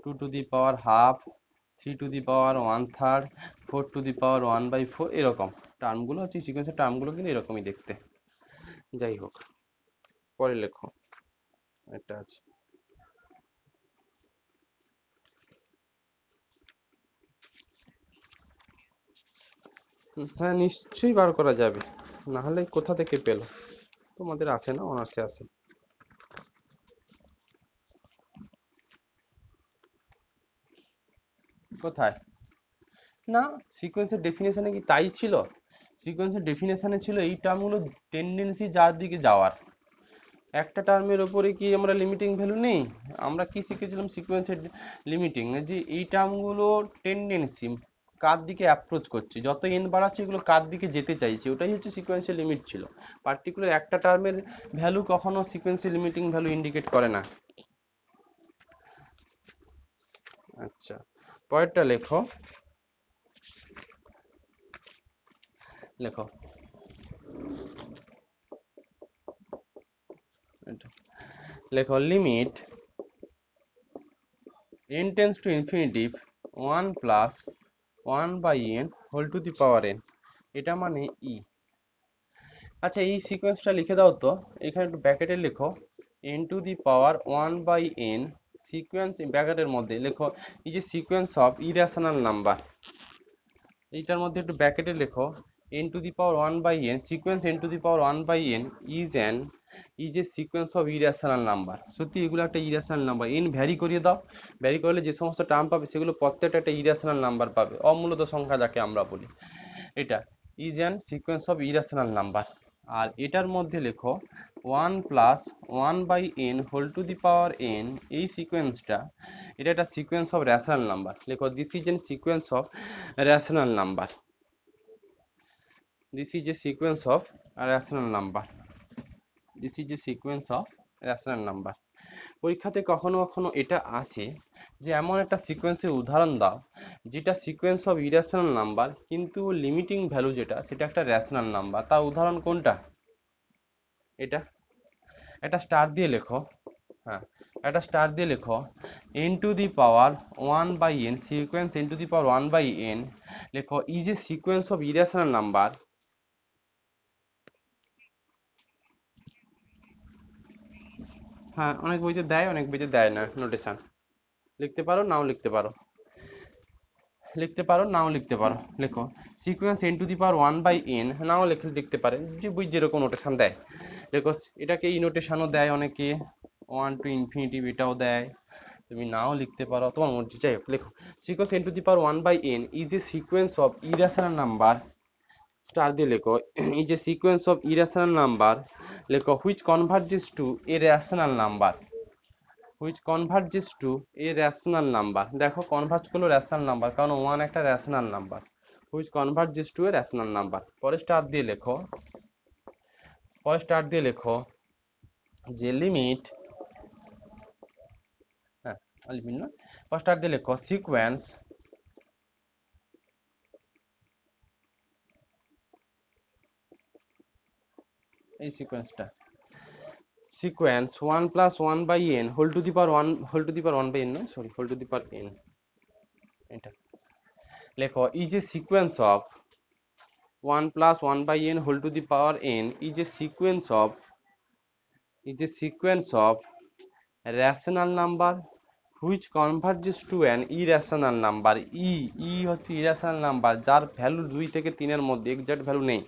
Speaker 1: 2 to the power half, 3 to the power 1/3, 4 to the power 1/4, এরকম টার্মগুলো হচ্ছে সিকোয়েন্সের টার্মগুলো কিন্তু এরকমই দেখতে। যাই হোক পরে লেখো, একটা আছে হ্যাঁ নিশ্চয়ই বার করা যাবে, না হলে কোথা থেকে পেলো, তোমাদের আসে না, অনার্সে আসে। কোথায়, না সিকোয়েন্সের ডেফিনেশনে কি তাই ছিল, সিকোয়েন্সের ডেফিনেশনে ছিল এই টার্মগুলো টেন্ডেন্সি যার দিকে যাওয়ার, একটা টার্মের উপরে কি আমরা লিমিটিং ভ্যালু নেই, আমরা কি শিখেছিলাম সিকোয়েন্সের লিমিটিং, যে এই টার্মগুলো টেন্ডেন্সি কার দিকে অ্যাপ্রোচ করছে, যত এন বাড়াচ্ছে এগুলো কার দিকে যেতে চাইছে, ওটাই হচ্ছে সিকোয়েন্সের লিমিট ছিল। পার্টিকুলার একটা টার্মের ভ্যালু কখনো সিকোয়েন্সের লিমিটিং ভ্যালু ইন্ডিকেট করে না। আচ্ছা পরেরটা লেখো, লেখো লেখো limit n tends to infinitive 1 plus 1 by n whole to the power n, এটা মানে e। আচ্ছা এই সিকোয়েন্সটা লিখে দাও তো, এখানে একটু ব্র্যাকেটে লেখো n to the power 1 by n, sequence ব্র্যাকেটের মধ্যে লেখো এই যে সিকোয়েন্স অফ ইরেশনাল নাম্বার, এইটার মধ্যে একটু ব্র্যাকেটে লেখো n to the power 1 by n, sequence n to the power 1 by n is a sequence of irrational number। সত্যি এগুলো একটা ইরেশনাল নাম্বার, n ভ্যারি করিয়ে দাও, ভ্যারি করলে যে সমস্ত টার্ম পাবে সেগুলো প্রত্যেকটা একটা ইরেশনাল নাম্বার পাবে, অমূলত সংখ্যা যাকে আমরা বলি, এটা is an sequence of irrational number. আর এটার মধ্যে লেখো 1 plus 1 by n whole to the power n, এই সিকোয়েন্সটা, এটা একটা সিকোয়েন্স অফ রেশনাল নাম্বার। দেখো this is an sequence of rational number, this is a sequence of rational number, this is a sequence of rational number. পরীক্ষাতে কখনো কখনো এটা আসে যে এমন একটা সিকোয়েন্সের উদাহরণ দাও যেটা সিকোয়েন্স অফ ইরেশনাল নাম্বার কিন্তু লিমিটিং ভ্যালু যেটা সেটা একটা রেশনাল নাম্বার। তার উদাহরণ কোনটা? এটা একটা স্টার দিয়ে লেখো, হ্যাঁ একটা স্টার দিয়ে লেখো n to the power 1 by n, sequence n to the power 1 by n লেখো is a sequence of irrational number. হ্যাঁ অনেক বইতে দেয়, অনেক বইতে দেয় না নোটেশন। লিখতে পারো নাও লিখতে পারো, লিখতে পারো নাও লিখতে পারো। লেখো sequence n to the power 1 by n, নাও লিখে লিখতে পারে, যে বই যেরকম নোটেশন দেয়। লেখো এটাকে ই নোটেশনও দেয় অনেকে, 1 টু ইনফিনিটি এটাও দেয়, তুমি নাও লিখতে পারো, তোমার মর্জি। যাই হোক লেখো sequence n to the power 1 by n is a sequence of irrational number, star দিয়ে লেখো is a sequence of irrational number, লেখো which converges to a rational number, which converges to a rational number। দেখো converge করলো rational number, কারণ 1 একটা rational number, which converges to a rational number। পরে star দিয়ে লেখো, পরে স্টার দিয়ে লেখো যে লিমিট, হ্যাঁ লিমিট না, পরে স্টার দিয়ে লেখো সিকোয়েন্স, এই সিকোয়েন্সটা, sequence 1 plus 1 by n whole to the power 1, whole to the power 1 by n নয় sorry, whole to the power n, এটা লেখো is a sequence of 1 plus 1 by n whole to the power n is a sequence of, is a sequence of rational number which converges to an irrational number। ই হচ্ছে irrational number যার value 2 থেকে 3 এর মধ্যে, exact value নেই।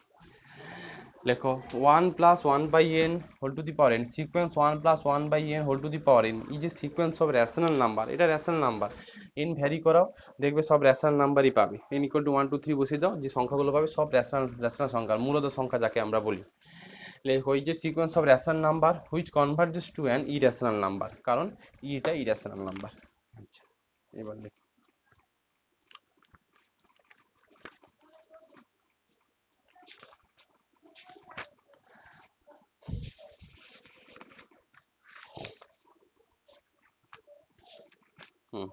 Speaker 1: লেখো 1 plus 1 by n whole to the power n, sequence 1 plus 1 by n whole to the power n is a sequence of rational number। এটা rational number, n vary করাও দেখবে সব রেশনাল নাম্বারই পাবে। n ইকুয়াল টু 1 2 3 বসিয়ে দাও, যে সংখ্যাগুলো পাবে সব রেশনাল, রেশনাল সংখ্যা, মূলত সংখ্যা যাকে আমরা বলি। লেখো is a sequence of rational number which converges to an irrational number, কারণ ইটা ইরেশনাল নাম্বার। আচ্ছা এবার লেখো হুম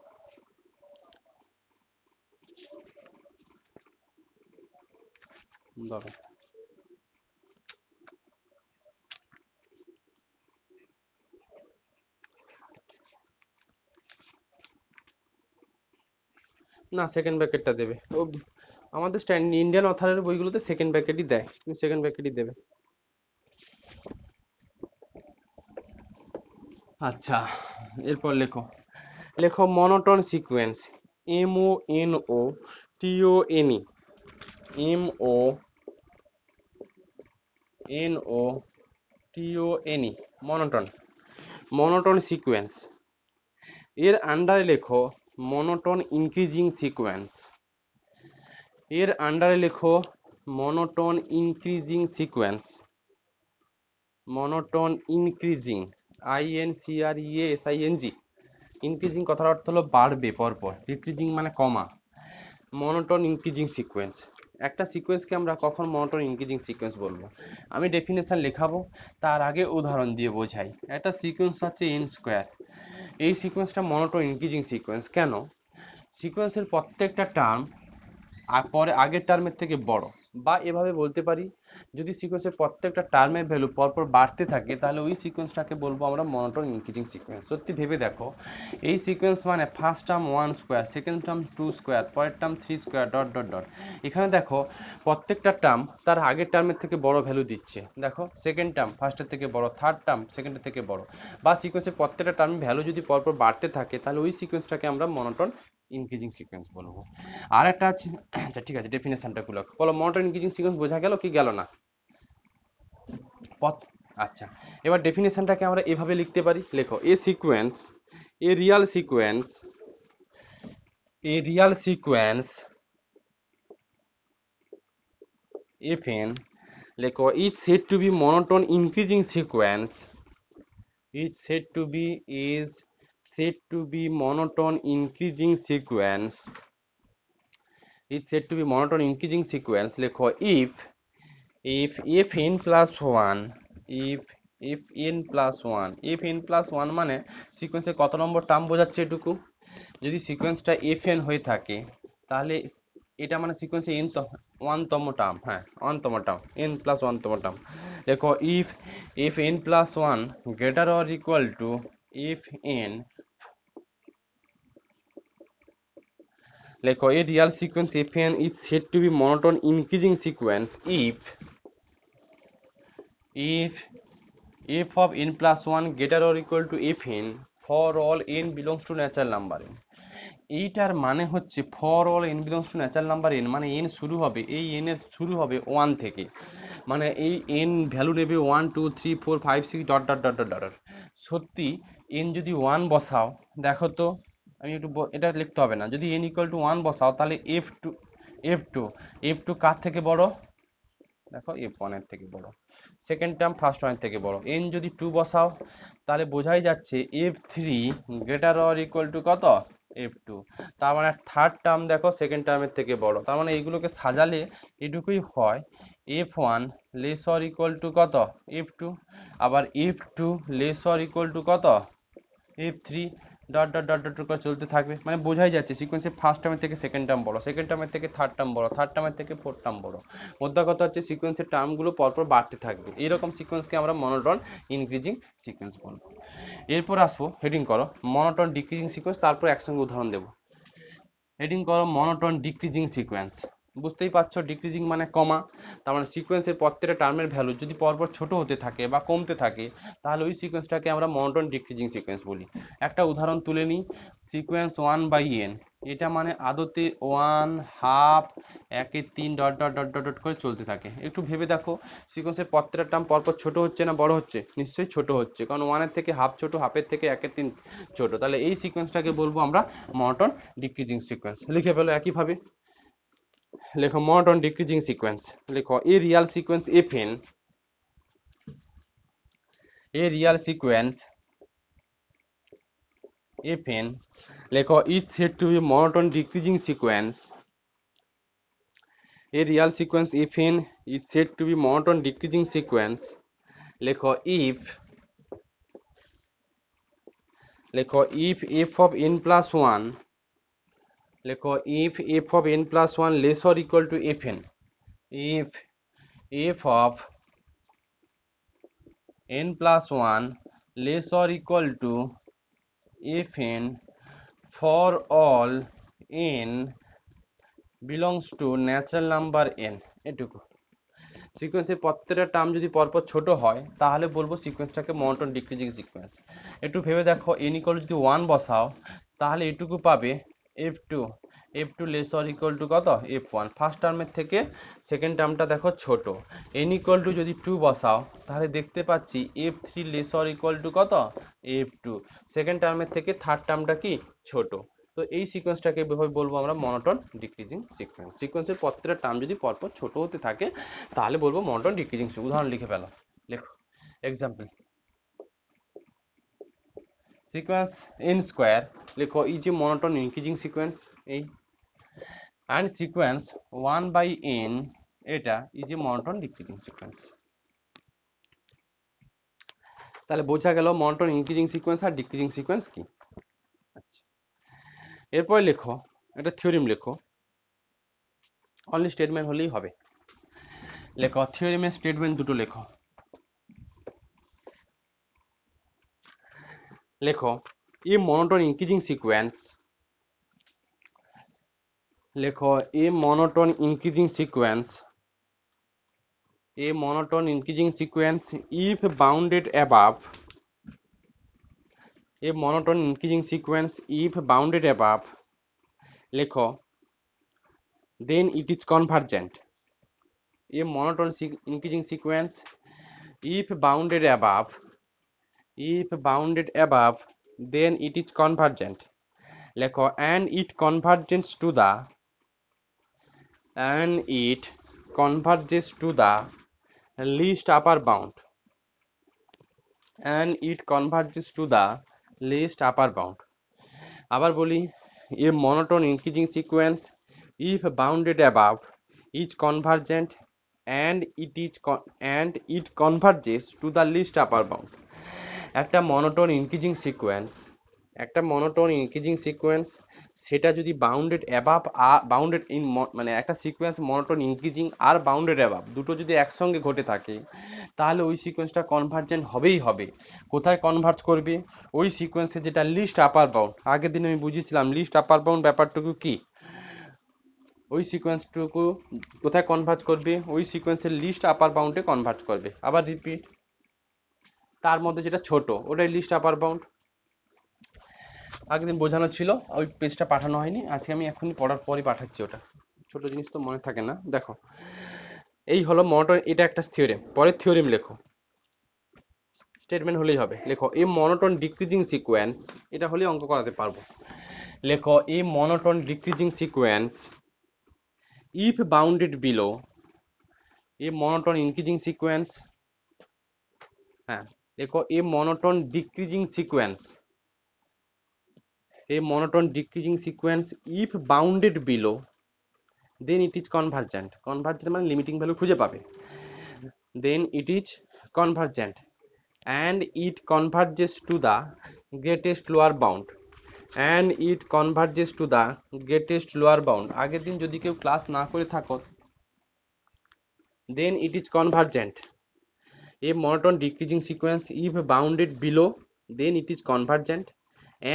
Speaker 1: ধরো না, সেকেন্ড ব্র্যাকেটটা দেবে ও, আমাদের ইন্ডিয়ান অথারের বইগুলোতে সেকেন্ড ব্র্যাকেটই দেয়, তুমি সেকেন্ড ব্র্যাকেটই দেবে। আচ্ছা এরপর লেখো, লেখো monotone sequence, M O N O T O N E, M O N O T O N E, monotone, monotone sequence. এর আন্ডারে লেখো মনোটোন ইনক্রিজিং সিকোয়েন্স, এর আন্ডারে লেখো monotone increasing sequence, monotone increasing, INCREASING, increasing কথার অর্থ হলো বাড়বে পরপর, ডিক্রিজিং মানে কমা, মনোটোন ইনক্রিজিং সিকোয়েন্স। একটা সিকোয়েন্সকে আমরা কখন মনোটোন ইনক্রিজিং সিকোয়েন্স বলবো, আমি ডেফিনেশন লেখাবো, তার আগে উদাহরণ দিয়ে বোঝাই। একটা সিকোয়েন্স হচ্ছে n স্কোয়ার, এই সিকোয়েন্সটা মনোটোন ইনক্রিজিং সিকোয়েন্স কেন? সিকোয়েন্সের প্রত্যেকটা টার্ম আর পরে আগের টার্মের থেকে বড়, বা এভাবে বলতে পারি যদি সিকোয়েন্সের প্রত্যেকটা টার্মের ভ্যালু পরপর বাড়তে থাকে তাহলে ওই সিকোয়েন্সটাকে বলবো আমরা মনোটোন ইনক্রিজিং সিকোয়েন্স। সত্যি ভেবে দেখো, এই সিকোয়েন্স মানে first term 1 square, second term 2 square, পরের term 3 square, dot dot dot. এখানে দেখো প্রত্যেকটা টার্ম তার আগের টার্মের থেকে বড় ভ্যালু দিচ্ছে, দেখো সেকেন্ড টার্ম ফার্স্টের থেকে বড়, থার্ড টার্ম সেকেন্ডের থেকে বড়, বা সিকোয়েন্সের প্রত্যেকটা টার্ম ভ্যালু যদি পরপর বাড়তে থাকে তাহলে ওই সিকোয়েন্সটাকে আমরা মনোটোন ইনক্রিজিং সিকোয়েন্স বলবো। আর একটা আছে, আচ্ছা ঠিক আছে ডেফিনেশনটা গুলো বলো, মনোটোন ইনক্রিজিং সিকোয়েন্স বোঝা গেল কি গেল না? পথ, আচ্ছা এবার ডেফিনেশনটাকে আমরা এভাবে লিখতে পারি, লেখো a sequence, a real sequence, a real sequence FN লেখো is said to be monotone increasing sequence is said to be monotone increasing sequence is said to be monotone increasing sequence লেখো if n plus 1 if n plus 1 if n plus 1 মানে সিকোয়েন্সে কত নম্বর term বোঝাচ্ছে এটুকু যদি সিকোয়েন্সটা fn হয়ে থাকে তাহলে এটা মানে সিকোয়েন্সে n ওয়ানতম টার্ম, হ্যাঁ ওয়ানতম টার্ম n প্লাস ওয়ানতম টার্ম দেখো if n plus 1 greater or equal to if n লেখো a real sequence fn is said to be monotone increasing sequence if f of n plus 1 greater or equal to fn for all n belongs to natural number n এইটার মানে হচ্ছে for all n belongs to natural number n মানে n শুরু হবে এই n এর শুরু হবে 1 থেকে মানে এই n ভ্যালু নেবে 1 2 3 4 5 6 dot dot dot dot dot সত্যি n যদি 1 বসাও দেখো তো আমি একটু এটা লিখতে হবে না যদি n ইকুয়াল টু 1 বসাও তাহলে f2 কার থেকে বড় দেখো f1 এর থেকে বড় সেকেন্ড টার্ম ফার্স্ট ওয়ান এর থেকে বড় n যদি 2 বসাও তাহলে বোঝাই যাচ্ছে f3 greater or equal two কত f2 তার মানে থার্ড টার্ম দেখো সেকেন্ড টার্মের থেকে বড় তার মানে এইগুলোকে সাজালে এটুকুই হয় f1 less or equal two কত f2 আবার f2 less or equal two কত f3 dot dot dot dot করে চলতে থাকবে মানে বোঝাই যাচ্ছে সিকোয়েন্সে ফার্স্ট টার্মের থেকে সেকেন্ড টার্ম বড় সেকেন্ড টার্মের থেকে থার্ড টার্ম বড় থার্ড টার্মের থেকে ফোর্থ টার্ম বড় মোদ্দা কথা হচ্ছে সিকোয়েন্সের টার্মগুলো পরপর বাড়তে থাকবে এইরকম সিকোয়েন্সকে আমরা মনোটোন ইনক্রিজিং সিকোয়েন্স বলবো এরপর আসবো হেডিং করো মনোটোন ডিক্রিজিং সিকোয়েন্স তারপর একসঙ্গে উদাহরণ দেবো হেডিং করো মনোটোন ডিক্রিজিং সিকোয়েন্স বুঝতেই পারছো ডিক্রিজিং মানে কমা তার মানে সিকোয়েন্সের প্রত্যেকটা টার্মের ভ্যালু যদি পরপর ছোট হতে থাকে বা কমতে থাকে তাহলে ওই সিকোয়েন্সটাকে আমরা মনোটোন ডিক্রিজিং সিকোয়েন্স বলি একটা উদাহরণ তুলে নিই সিকোয়েন্স 1/n এটা মানে আদতে 1/2 1/3 dot dot dot dot dot করে চলতে থাকে একটু ভেবে দেখো সিকোয়েন্সের প্রত্যেকটা টার্ম পরপর ছোট হচ্ছে না বড় হচ্ছে নিশ্চয়ই ছোট হচ্ছে কারণ 1 এর থেকে হাফ ছোট হাফের থেকে 1/3 ছোট তাহলে এই সিকোয়েন্সটাকে বলবো আমরা মনোটোন ডিক্রিজিং সিকোয়েন্স লিখে ফেলো একইভাবে লেখো monotone decreasing sequence লেখো a real sequence fn লেখো is said to be monotone decreasing sequence a real sequence fn is said to be monotone decreasing sequence লেখো if f of n plus 1 লেখো if f of n plus 1 less or equal to fn if f of n plus 1 less or equal to fn for all n belongs to natural number n এটুকু সিকোয়েন্সের প্রত্যেকটা term যদি পরপর ছোট হয় তাহলে বলবো সিকোয়েন্সটাকে মনোটোন ডিক্রিজিং সিকোয়েন্স একটু ভেবে দেখো n ইকুয়াল যদি 1 বসাও তাহলে এটুকু পাবে f2 less or equal two কত f1 ফার্স্ট টার্মের থেকে সেকেন্ড টার্মটা দেখো ছোট n ইকুয়াল টু যদি 2 বসাও তাহলে দেখতে পাচ্ছি f3 less or equal two কত f2 সেকেন্ড টার্মের থেকে থার্ড টার্মটা কি ছোট তো এই সিকোয়েন্সটাকে এভাবে বলবো আমরা মনোটোন ডিক্রিজিং সিকোয়েন্স সিকোয়েন্সের প্রত্যেকটা টার্ম যদি পরপর ছোট হতে থাকে তাহলে বলবো মনোটোন ডিক্রিজিং উদাহরণ লিখে ফেলো লেখো এক্সাম্পল সিকোয়েন্স n স্কয়ার লেখো is A monotone increasing sequence এই and sequence 1/n এটা is a monotone decreasing sequence তাহলে বোঝা গেল মনোটোন ইনক্রিজিং সিকোয়েন্স আর ডিক্রিজিং সিকোয়েন্স কি আচ্ছা এরপর লেখো এটা থিওরেম লেখো অনলি স্টেটমেন্ট হলেই হবে লেখো থিওরেমের স্টেটমেন্ট দুটো লেখো লেখো এ মনোটোন ইনক্রিজিং সিকোয়েন্স লেখো a monotone increasing sequence if bounded above লেখো then it is convergent a monotone increasing sequence if bounded above then it is convergent লেখো and it converges to the least upper bound and it converges to the least upper bound. আবার বলি, a monotone increasing sequence if bounded above is convergent and it converges to the least upper bound. একটা monotone increasing sequence সেটা যদি bounded in মানে একটা sequence monotone increasing আর bounded above দুটো যদি একসঙ্গে ঘটে থাকে তাহলে ওই সিকোয়েন্সটা কনভার্জেন্ট হবেই হবে। কোথায় কনভার্জ করবে? ওই সিকোয়েন্সে যেটা লিস্ট আপার বাউন্ড, আগের দিন আমি বুঝিয়েছিলাম লিস্ট আপার বাউন্ড ব্যাপারটুকু কি। ওই সিকোয়েন্সটুকু কোথায় কনভার্জ করবে? ওই সিকোয়েন্সের লিস্ট আপার বাউন্ডে কনভার্জ করবে। আবার রিপিট, তার মধ্যে যেটা ছোট ওটাই লিস্ট আপার বাউন্ড। আগের দিন বোঝানো ছিল, ওই পেজটা পাঠানো হয়নি, আজকে আমি এখনই পড়ার পরই পাঠাচ্ছি। ওটা ছোট জিনিস তো মনে থাকে না। দেখো, এই হলো মনোটোন, এটা একটা থিওরেম। পরের থিওরেম লেখো, স্টেটমেন্ট হলেই হবে। লেখো এ মনোটোন ডিক্রিজিং সিকোয়েন্স, এটা হলে অঙ্ক করাতে পারবো। লেখো a monotone decreasing sequence if bounded below a monotone increasing sequence. হ্যাঁ, লেখো a monotone decreasing sequence a monotone decreasing sequence if bounded below then it is convergent মানে লিমিটিং ভ্যালু খুঁজে পাবে, then it is convergent and it converges to the greatest lower bound আগের দিন যদি কেউ class না করে থাকো, then it is convergent a monotone decreasing sequence if bounded below then it is convergent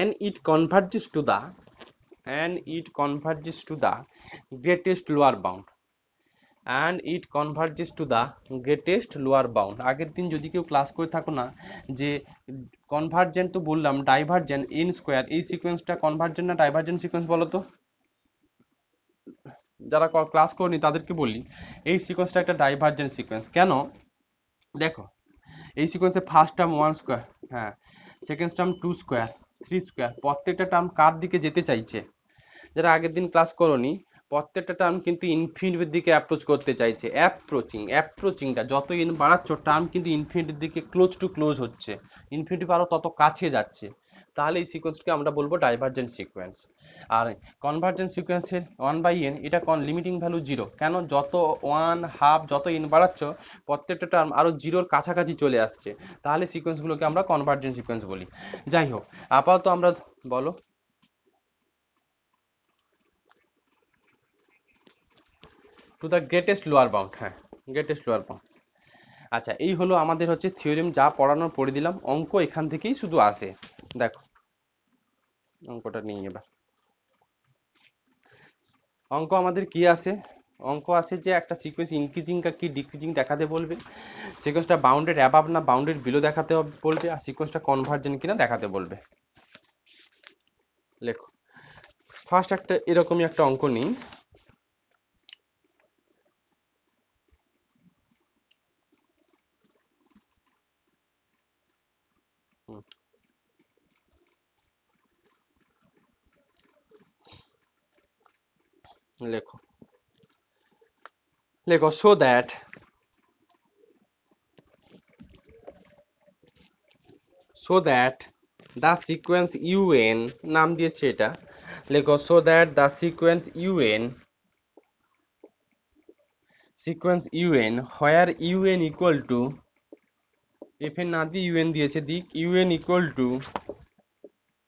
Speaker 1: and it converges to the greatest lower bound আগের দিন যদি কেউ ক্লাস করে থাকো না, যে কনভার্জেন্ট তো বললাম, ডাইভার্জেন্ট এন স্কোয়ার, এই সিকোয়েন্সটা কনভার্জেন্ট না ডাইভার্জেন্ট সিকোয়েন্স বলো তো? যারা ক্লাস করেনি তাদেরকে বলি, এই সিকোয়েন্সটা একটা ডাইভার্জেন্ট সিকোয়েন্স। কেন? দেখো, এই সিকোয়েন্সে ফার্স্ট টার্ম 1 স্কোয়ার, হ্যাঁ, সেকেন্ড টার্ম 2 স্কোয়ার, 3 স্কোয়ার, প্রত্যেকটা টার্ম কার দিকে যেতে চাইছে? যারা আগের দিন ক্লাস করোনি, প্রত্যেকটা টার্ম কিন্তু ইনফিনিটির দিকে অ্যাপ্রোচ করতে চাইছে। অ্যাপ্রোচিংটা যত ইন বাড়াচ্ছ টার্ম কিন্তু ইনফিনিটির দিকে ক্লোজ হচ্ছে, ইনফিনিটি আরো তত কাছে যাচ্ছে। তাহলে এই সিকোয়েন্সকে আমরা বলবো ডাইভার্জেন্ট সিকোয়েন্স। আর কনভার্জেন্ট সিকোয়েন্সের 1/n এটা লিমিটিং ভ্যালু 0। কেন? যত 1 হাফ যত ইন বাড়াচ্ছ প্রত্যেকটা টার্ম আরো জিরোর কাছাকাছি চলে আসছে, তাহলে সিকোয়েন্সগুলোকে আমরা কনভার্জেন্ট সিকোয়েন্স বলি। যাই হোক, আপাতত আমরা বলো to the greatest lower bound. হ্যাঁ, গ্রেটেস্ট লোয়ার বাউন্ড। আচ্ছা, এই হলো আমাদের হচ্ছে থিওরেম, যা পড়ানোর পড়ে দিলাম। অঙ্ক এখান থেকেই শুধু আসে। দেখো অঙ্কটা নিয়ে এবার অঙ্ক আমাদের কি আসে? অঙ্ক আসে যে একটা সিকোয়েন্স ইনক্রিজিং কি ডিক্রিজিং দেখাতে বলবে, সিকোয়েন্সটা বাউন্ডেড অ্যাবাভ না বাউন্ডেড বিলো দেখাতে বলবে, আর সিকোয়েন্সটা কনভার্জেন্ট কিনা দেখাতে বলবে। লেখো, ফার্স্ট একটা এরকমই একটা অঙ্ক নিই। লেখো লেখো so that the sequence un, নাম দিয়েছে এটা। লেখো so that the sequence un where un equal to, f এর না দিয়ে un দিয়েছে, দিক un equal to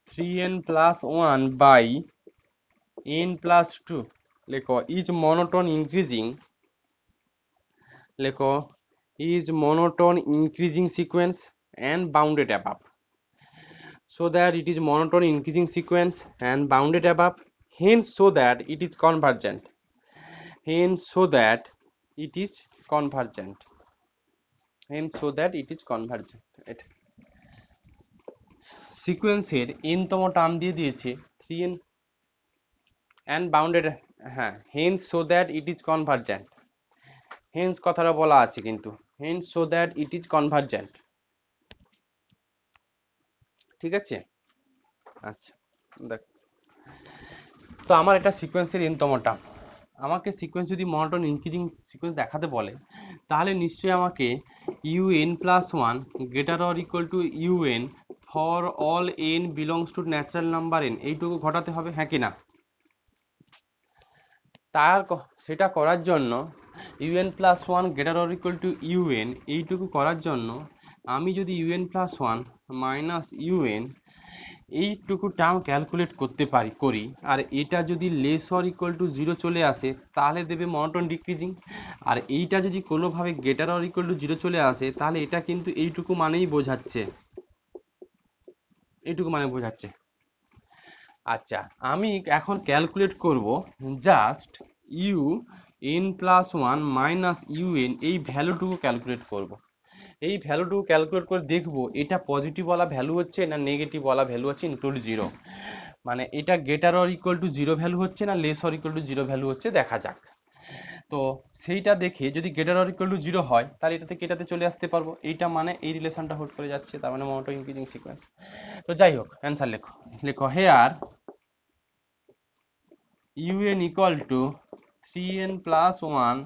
Speaker 1: 3n plus 1 by n plus 2। লেখো is monotone increasing sequence and bounded above, so that it is monotone increasing sequence and bounded above, hence so that it is convergent এটা সিকোয়েন্সের n তম term দিয়ে দিয়েছে 3n and bounded, হ্যাঁ, hence so that it is convergent, hence কথাটা বলা আছে কিন্তু, hence so that it is convergent। ঠিক আছে? আচ্ছা, দেখ তো আমার এটা সিকোয়েন্সের n তম টার্ম, আমাকে সিকোয়েন্স যদি মনোটোন ইনক্রিজিং সিকোয়েন্স দেখাতে বলে তাহলে নিশ্চয়ই আমাকে un plus one greater or equal two un for all n belongs to natural number n এইটুকু ঘটাতে হবে, হ্যাঁ কি না? সেটা করার জন্য un plus one greater or equal two un এইটুকু করার জন্য আমি যদি un plus one minus un এইটুকু টার্ম ক্যালকুলেট করি, আর এটা যদি লেস অর ইকুয়াল টু 0 চলে আসে তাহলে দেবে মনোটোন ডিক্রিজিং, আর এইটা যদি কোনোভাবে গ্রেটার অর ইকুয়াল টু 0 চলে আসে তাহলে এটা কিন্তু এইটুকু মানেই বোঝাচ্ছে, এইটুকু মানে বোঝাচ্ছে। আচ্ছা, আমি এখন ক্যালকুলেট করব just un plus one minus un এই ভ্যালুটুকু ক্যালকুলেট করব। এই ভ্যালুটুকু ক্যালকুলেট করে দেখব এটা পজিটিভ ওয়ালা ভ্যালু হচ্ছে না নেগেটিভ ওয়ালা ভ্যালু হচ্ছে ইনক্লুড 0, মানে এটা greater or equal to 0 value হচ্ছে না less or equal to 0 value হচ্ছে দেখা যাক। তো সেইটা দেখে যদি গ্রেটার অর ইকুয়াল টু 0 হয় তাহলে এটা থেকে এটাতে চলে আসতে পারবো, এইটা মানে এই রিলেশনটা হোল্ড করে যাচ্ছে, তার মানে মোনোটোন ইনক্রিজিং সিকোয়েন্স। তো যাই হোক, অ্যান্সার লেখো here un equal to 3n plus 1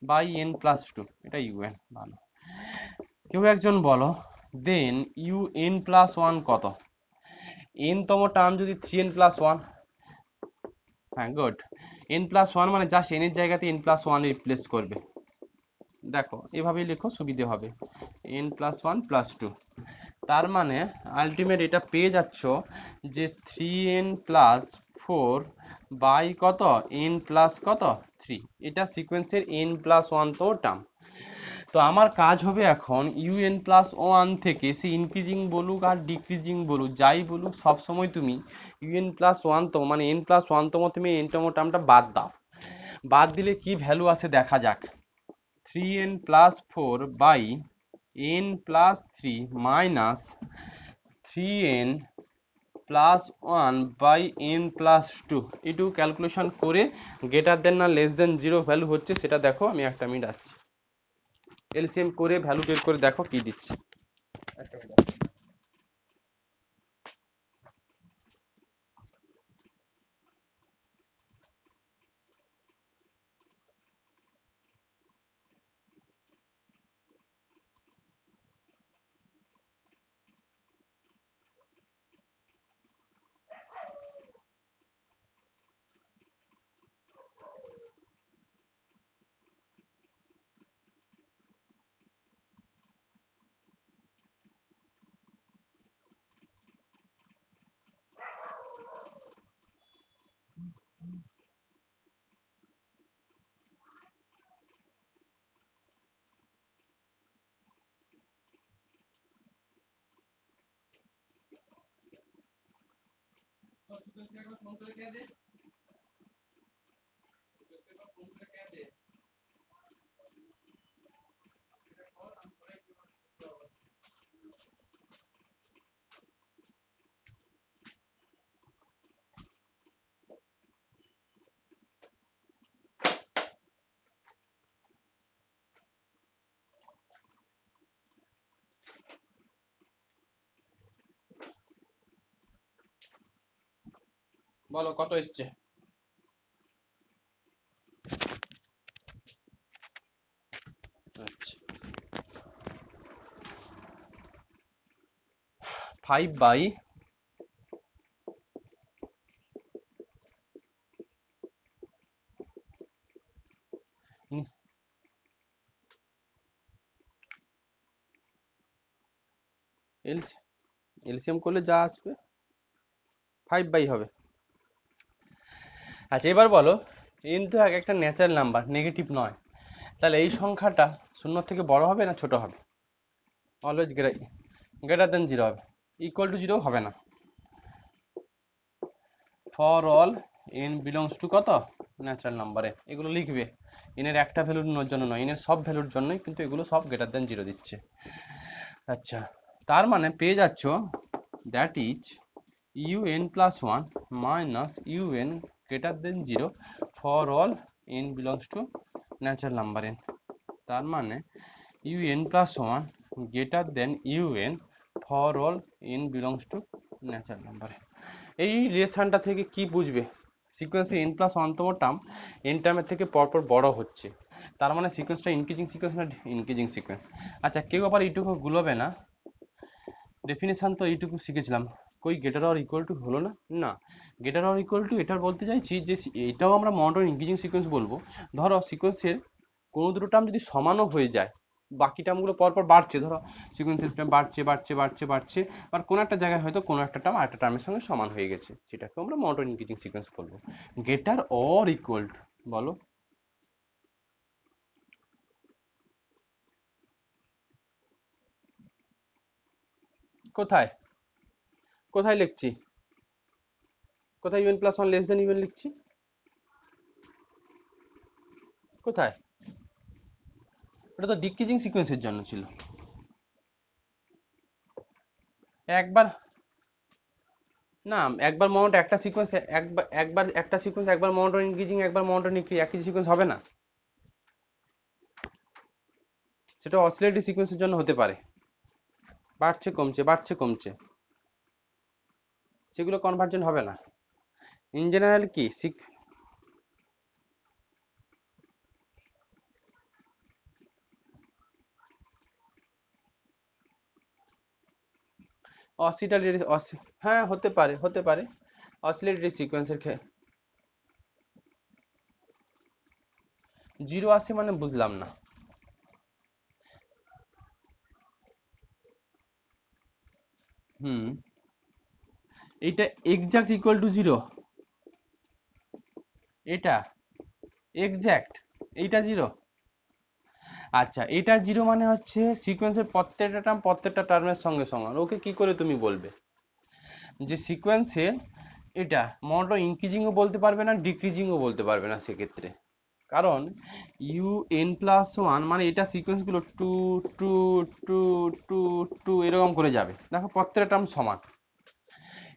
Speaker 1: by n plus 2, এটা un। ভালো, কেউ একজন বলো দেন un প্লাস 1 কত? n তম টার্ম যদি 3n প্লাস 1, হ্যাঁ গুড, n প্লাস 1 মানে জাস্ট n এর জায়গাতে n প্লাস 1 রিপ্লেস করবে। দেখো এভাবেই লেখো, সুবিধে হবে, n প্লাস 1 প্লাস 2, তার মানে আলটিমেট এটা পেয়ে যাচ্ছ যে 3n প্লাস 4 বাই কত n প্লাস কত 3, এটা সিকোয়েন্সের n প্লাস 1 তম টার্ম। তো আমার কাজ হবে এখন un প্লাস 1 থেকে সে ইনক্রিজিং বলুক আর ডিক্রিজিং বলুক যাই বলুক সবসময় তুমি un প্লাস 1 তম মানে n প্লাস 1 তম তুমি n তম টার্মটা বাদ দাও, বাদ দিলে কি ভ্যালু আসে দেখা যাক। 3n plus 4 by n plus 3 minus 3n plus 1 by n plus 2, এটুকু ক্যালকুলেশন করে গ্রেটার দেন না লেস দেন 0 ভ্যালু হচ্ছে সেটা দেখো, আমি একটা মিনিট আসছি। এলসিএম করে ভ্যালু বের করে দেখো কি দিচ্ছে। বলো কত এসছে? আচ্ছা, 5 বাই এলসিএম করলে যা আসবে 5 বাই হবে। আচ্ছা এবার বলো n তো একটা ন্যাচারাল নাম্বার, নেগেটিভ নয়, তাহলে এই সংখ্যাটা শূন্য থেকে বড় হবে না ছোট হবে? অলওয়েজ গ্রেটার দেন 0 হবে, ইকুয়াল টু 0 হবে না। For all n belongs two কত ন্যাচারাল নাম্বারে, এগুলো লিখবে, n এর একটা ভ্যালুর জন্য নয়, n এর সব ভ্যালুর জন্যই কিন্তু এগুলো সব গ্রেটার দেন 0 দিচ্ছে। আচ্ছা, তার মানে পেয়ে যাচ্ছ that is un plus 1 minus un greater than 0 for all n belongs to natural number n, তার মানে un plus 1 greater than un for all n belongs to natural number. এই রিলেশনটা থেকে কি বুঝবে? সিকোয়েন্সে n প্লাস 1 তম টার্ম n টার্মের থেকে পরপর বড় হচ্ছে, তার মানে সিকোয়েন্সটা ইনক্রিজিং সিকোয়েন্স না ইনক্রিজিং সিকোয়েন্স। আচ্ছা কেউ আবার এইটুকু গুলোবে না, ডেফিনেশন তো এইটুকু শিখেছিলাম, কই গ্রেটার অর ইকুয়াল টু হলো না? না, গ্রেটার অর ইকুয়াল টু এটা বলতে চাইছি যে এটাও আমরা মনোটোন ইনক্রিজিং সিকোয়েন্স বলবো। ধরো সিকোয়েন্সের কোনো দুটো টার্ম যদি সমানও হয়ে যায়, বাকি টার্মগুলো পরপর বাড়ছে, ধরো সিকোয়েন্সের টার্ম বাড়ছে বাড়ছে বাড়ছে বাড়ছে, আর কোনো একটা জায়গায় হয়তো কোনো একটা টার্ম আরেকটা টার্মের সঙ্গে সমান হয়ে গেছে, সেটাকে আমরা মনোটোন ইনক্রিজিং সিকোয়েন্স বলবো। গ্রেটার অর ইকুয়াল টু বলো, কোথায় কোথায় লিখছি, কোথায় UN plus one less than UN লিখছি, কোথায়? এটা তো ডিক্রিজিং সিকোয়েন্সের জন্য ছিল। একবার না, একবার মনোটো একটা সিকোয়েন্স, একবার একবার একটা সিকোয়েন্স একবার মনোটোন ইনক্রিজিং একবার মনোটোন একই সিকোয়েন্স হবে না, সেটা অসিলেটরি সিকোয়েন্সের জন্য হতে পারে, বাড়ছে কমছে বাড়ছে কমছে, সেগুলো কনভার্জেন্ট হবে না। ইন জেনারেল কি অসিলেটরি, হ্যাঁ হতে পারে হতে পারে, অসিলেটরি সিকোয়েন্সের জিরো আসে মানে বুঝলাম না। হুম, এইটা এক্সাক্ট ইকুয়াল টু জিরো, এটা এক্সাক্ট, এইটা জিরো। আচ্ছা এটা জিরো মানে হচ্ছে সিকোয়েন্সের প্রত্যেকটা টার্মের সঙ্গে সমান, ওকে কি করে তুমি বলবে যে সিকোয়েন্সের এটা মনোটোন ইনক্রিজিংও বলতে পারবে না ডিক্রিজিংও বলতে পারবে না সেক্ষেত্রে, কারণ ইউ এন প্লাস ওয়ান মানে এটা সিকোয়েন্স গুলো two two two two two এরকম করে যাবে, দেখো প্রত্যেকটা টার্ম সমান,